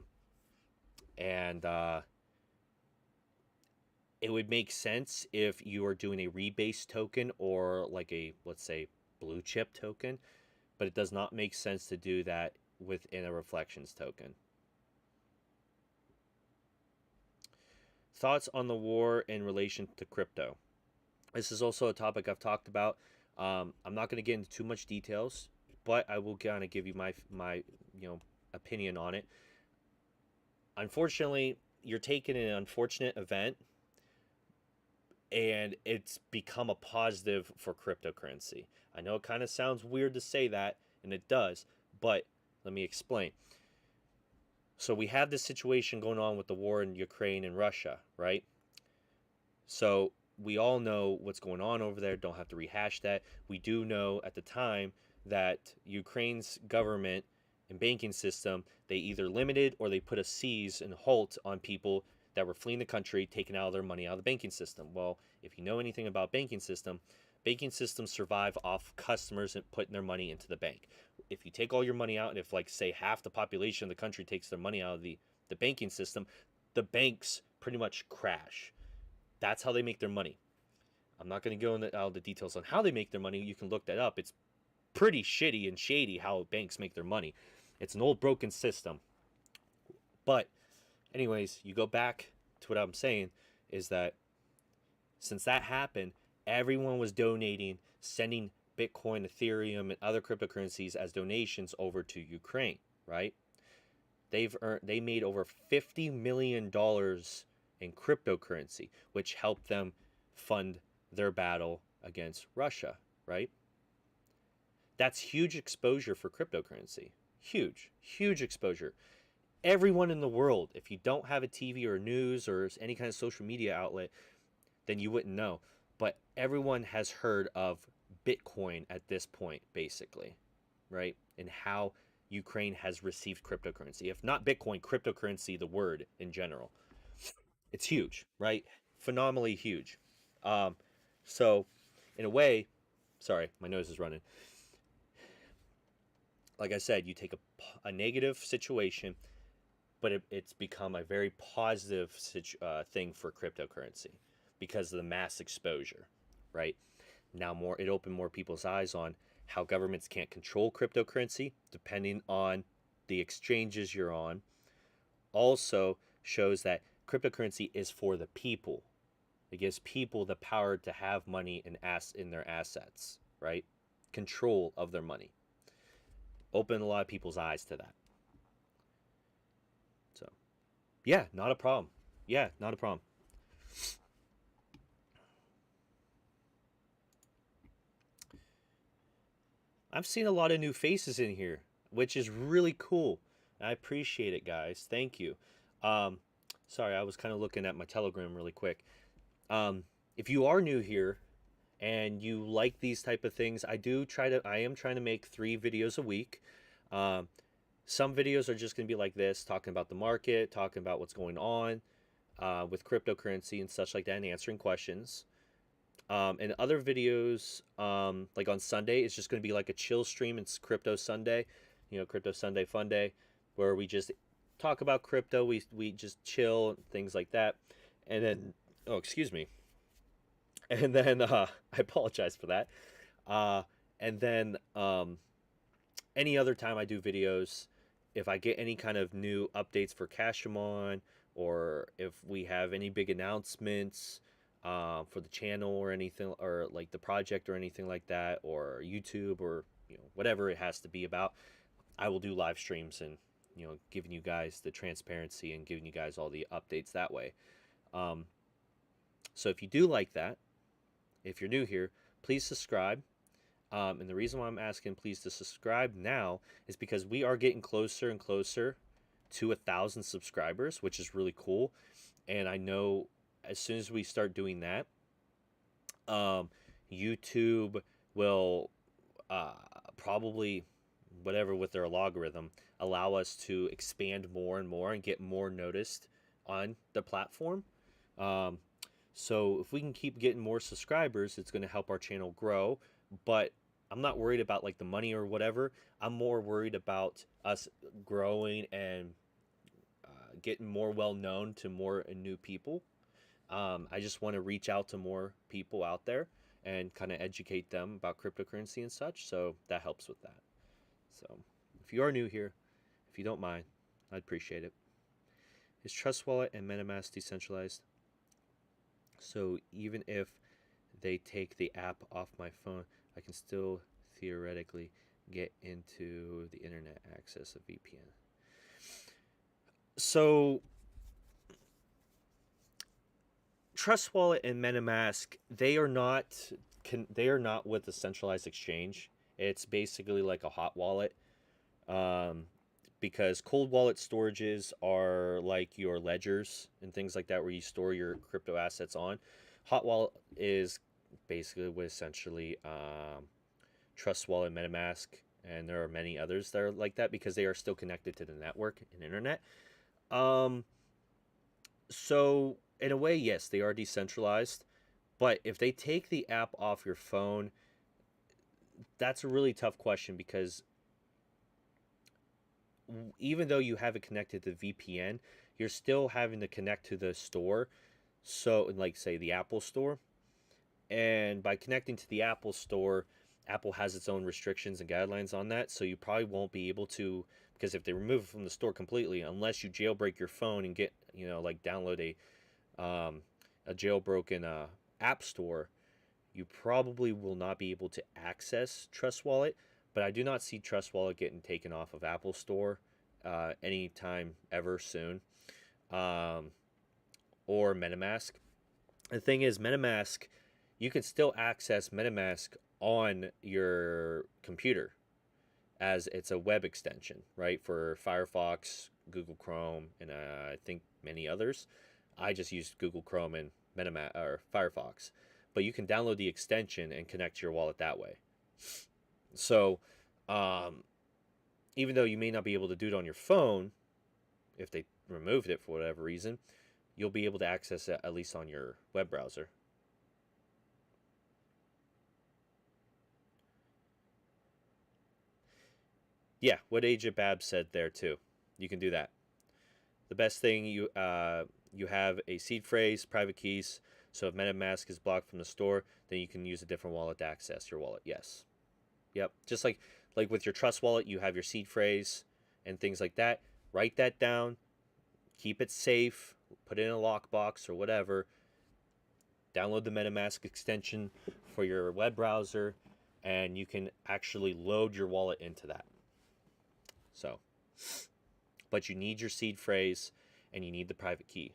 [SPEAKER 1] it would make sense if you are doing a rebase token or like a, let's say, blue chip token, but it does not make sense to do that within a reflections token. Thoughts on the war in relation to crypto? This is also a topic I've talked about. I'm not going to get into too much details, but I will kind of give you my opinion on it. Unfortunately, you're taking an unfortunate event and it's become a positive for cryptocurrency. I know it kind of sounds weird to say that, and it does, but let me explain. So we have this situation going on with the war in Ukraine and Russia, right? So we all know what's going on over there. Don't have to rehash that. We do know at the time that Ukraine's government and banking system, they either limited or they put a seize and halt on people that were fleeing the country, taking out their money out of the banking system. Well, if you know anything about banking systems survive off customers and putting their money into the bank. If you take all your money out, and if, like, say, half the population of the country takes their money out of the banking system, the banks pretty much crash. That's how they make their money. I'm not going to go into all the details on how they make their money. You can look that up. It's pretty shitty and shady how banks make their money. It's an old broken system. But anyways, you go back to what I'm saying is that since that happened, everyone was donating, sending Bitcoin, Ethereum, and other cryptocurrencies as donations over to Ukraine, right? They made over $50 million in cryptocurrency, which helped them fund their battle against Russia, right? That's huge exposure for cryptocurrency. Huge, huge exposure. Everyone in the world, if you don't have a TV or news or any kind of social media outlet, then you wouldn't know. But everyone has heard of Bitcoin at this point, basically, right? And how Ukraine has received cryptocurrency. If not Bitcoin, cryptocurrency, the word in general. It's huge, right? Phenomenally huge. So, in a way, sorry, my nose is running. Like I said, you take a negative situation, but it's become a very positive thing for cryptocurrency because of the mass exposure, right? Now it opened more people's eyes on how governments can't control cryptocurrency depending on the exchanges you're on. Also shows that cryptocurrency is for the people. It gives people the power to have money in their assets, right? Control of their money. Opened a lot of people's eyes to that. So, yeah, not a problem. Yeah, not a problem. I've seen a lot of new faces in here, which is really cool. I appreciate it, guys. Thank you. Sorry, I was kind of looking at my Telegram really quick. If you are new here and you like these type of things, I am trying to make 3 videos a week. Some videos are just going to be like this, talking about the market, talking about what's going on with cryptocurrency and such like that, and answering questions. And other videos, like on Sunday, it's just going to be like a chill stream. It's Crypto Sunday, Crypto Sunday Fun Day, where we just talk about crypto. We just chill, things like that. And then, oh, excuse me. And then, I apologize for that. Uh, and then, any other time I do videos, if I get any kind of new updates for Cashimon, or if we have any big announcements for the channel or anything, or like the project or anything like that, or YouTube, or whatever it has to be about, I will do live streams and giving you guys the transparency and giving you guys all the updates that way. Um, so if you do like that, if you're new here, please subscribe. And the reason why I'm asking please to subscribe now is because we are getting closer and closer to 1,000 subscribers, which is really cool. And I know as soon as we start doing that, YouTube will probably, whatever with their logarithm, allow us to expand more and more and get more noticed on the platform. Um, so if we can keep getting more subscribers, it's going to help our channel grow. But I'm not worried about like the money or whatever. I'm more worried about us growing and getting more well known to more new people. I just want to reach out to more people out there and kind of educate them about cryptocurrency and such. So that helps with that. So if you are new here, if you don't mind, I'd appreciate it. Is Trust Wallet and MetaMask decentralized? So even if they take the app off my phone, I can still theoretically get into the internet access of VPN. So Trust Wallet and MetaMask, they are not with a centralized exchange. It's basically like a hot wallet. Um, because cold wallet storages are like your ledgers and things like that where you store your crypto assets on. Hot wallet is basically what essentially Trust Wallet, MetaMask, and there are many others that are like that because they are still connected to the network and internet. Um, so in a way, yes, they are decentralized, but if they take the app off your phone, that's a really tough question because even though you have it connected to VPN, you're still having to connect to the store. So, like, say, the Apple Store. And by connecting to the Apple Store, Apple has its own restrictions and guidelines on that. So, you probably won't be able to, because if they remove it from the store completely, unless you jailbreak your phone and get, like, download a jailbroken app store, you probably will not be able to access Trust Wallet. But I do not see Trust Wallet getting taken off of Apple Store anytime ever soon, um, or MetaMask. The thing is, MetaMask, you can still access MetaMask on your computer as it's a web extension, right? For Firefox, Google Chrome, and I think many others. I just used Google Chrome and MetaMask or Firefox, but you can download the extension and connect your wallet that way. So, um, even though you may not be able to do it on your phone, if they removed it for whatever reason, you'll be able to access it at least on your web browser. Yeah, what Agent Bab said there too. You can do that. The best thing you have a seed phrase, private keys. So if MetaMask is blocked from the store, then you can use a different wallet to access your wallet. Yes. Yep. Just like with your Trust Wallet, you have your seed phrase and things like that. Write that down. Keep it safe. Put it in a lockbox or whatever. Download the MetaMask extension for your web browser, and you can actually load your wallet into that. So, but you need your seed phrase and you need the private key.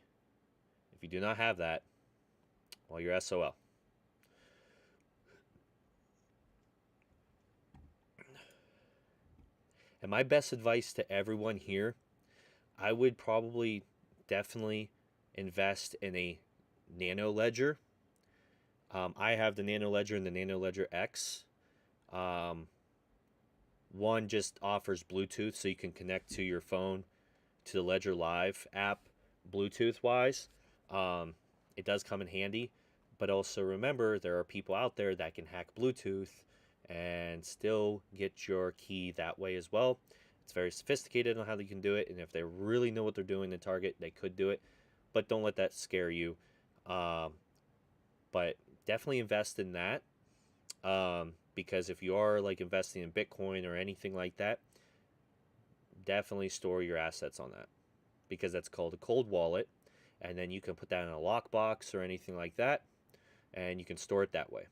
[SPEAKER 1] If you do not have that, well, you're SOL. And my best advice to everyone here, I would probably definitely invest in a nano ledger. I have the nano ledger and the nano ledger X. One just offers Bluetooth, so you can connect to your phone to the Ledger Live app Bluetooth wise. It does come in handy, but also remember there are people out there that can hack Bluetooth and still get your key that way as well. It's very sophisticated on how they can do it, and if they really know what they're doing to target, they could do it. but don't let that scare you. Um, but definitely invest in that, because if you are like investing in Bitcoin or anything like that, definitely store your assets on that, because that's called a cold wallet, and then you can put that in a lockbox or anything like that, and you can store it that way.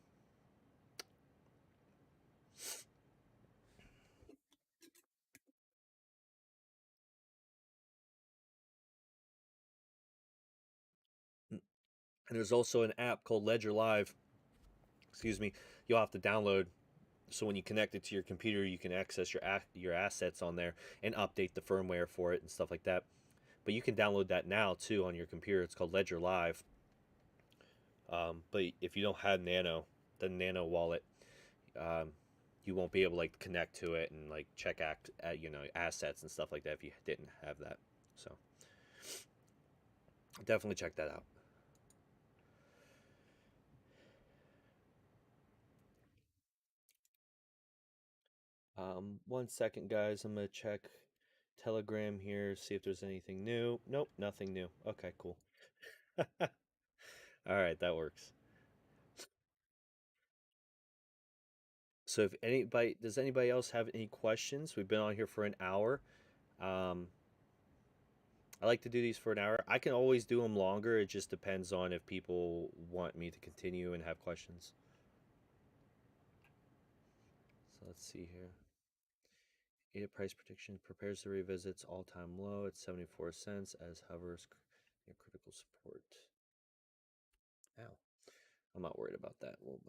[SPEAKER 1] And there's also an app called Ledger Live. Excuse me. You'll have to download. So when you connect it to your computer, you can access your assets on there and update the firmware for it and stuff like that. But you can download that now too on your computer. It's called Ledger Live. But if you don't have Nano, the Nano wallet, um, you won't be able to like connect to it and like check assets and stuff like that if you didn't have that. So definitely check that out. 1 second, guys. I'm gonna check Telegram here, see if there's anything new. Nope, nothing new. Okay, cool. All right, that works. So if anybody does anybody else have any questions? We've been on here for an hour. Um, I like to do these for an hour. I can always do them longer. It just depends on if people want me to continue and have questions. So let's see here. ADA price prediction prepares to revisit all-time low at 74 cents as hovers near critical support. Ow. I'm not worried about that. Well,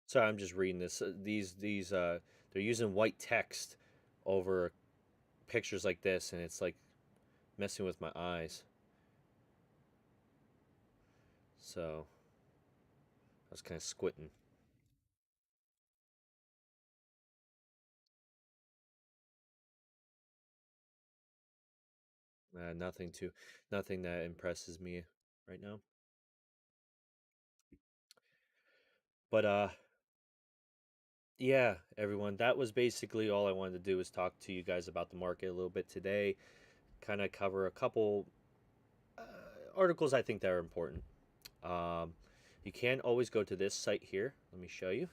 [SPEAKER 1] sorry, I'm just reading this. These they're using white text over pictures like this, and it's like messing with my eyes. So I was kind of squinting. Nothing too, nothing that impresses me right now. But yeah, everyone, that was basically all I wanted to do was talk to you guys about the market a little bit today. Kind of cover a couple uh, articles I think that are important. Um, you can always go to this site here. Let me show you.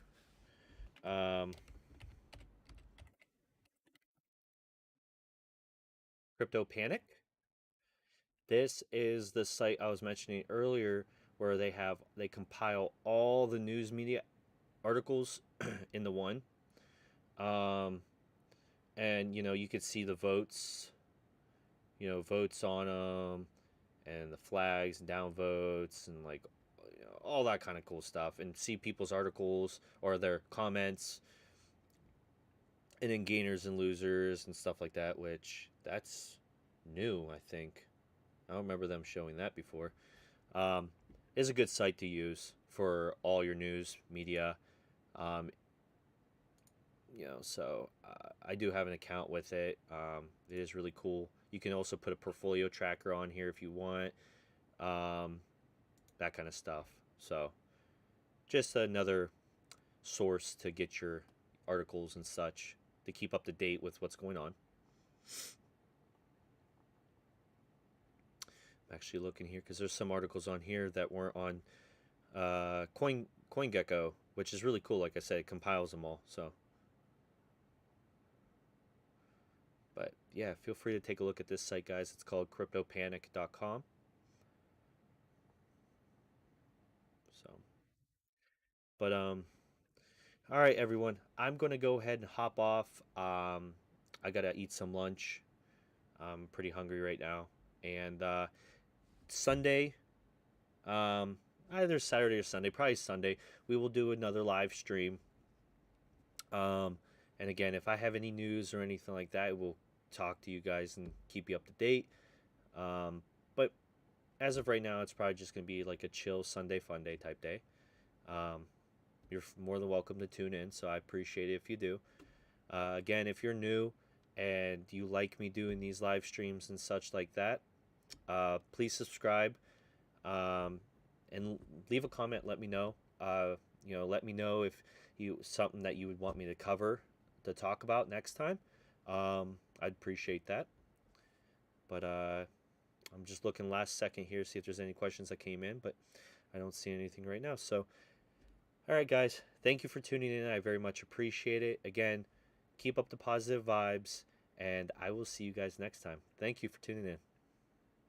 [SPEAKER 1] Um, Crypto Panic. This is the site I was mentioning earlier where they compile all the news media articles into one. Um, and you could see the votes, votes on them, and the flags and downvotes and like all that kind of cool stuff, and see people's articles or their comments, and then gainers and losers and stuff like that, which that's new, I think. I don't remember them showing that before. Um, is a good site to use for all your news media. Um, so I do have an account with it. It is really cool. You can also put a portfolio tracker on here if you want, um, that kind of stuff. So just another source to get your articles and such to keep up to date with what's going on. I'm actually looking here because there's some articles on here that weren't on CoinGecko, which is really cool. Like I said, it compiles them all. So, but yeah, feel free to take a look at this site, guys. It's called CryptoPanic.com. So, but all right, everyone. I'm gonna go ahead and hop off. I gotta eat some lunch. I'm pretty hungry right now, and Sunday, um, either Saturday or Sunday, probably Sunday, we will do another live stream. And again, if I have any news or anything like that, we'll talk to you guys and keep you up to date. But as of right now, it's probably just going to be like a chill Sunday fun day type day. Um, you're more than welcome to tune in, so I appreciate it if you do. Again, if you're new and you like me doing these live streams and such like that, please subscribe. And leave a comment. Let me know. Let me know if you something that you would want me to cover to talk about next time. I'd appreciate that. But I'm just looking last second here, see if there's any questions that came in, but I don't see anything right now. So, all right, guys, thank you for tuning in. I very much appreciate it. Again, keep up the positive vibes, and I will see you guys next time. Thank you for tuning in.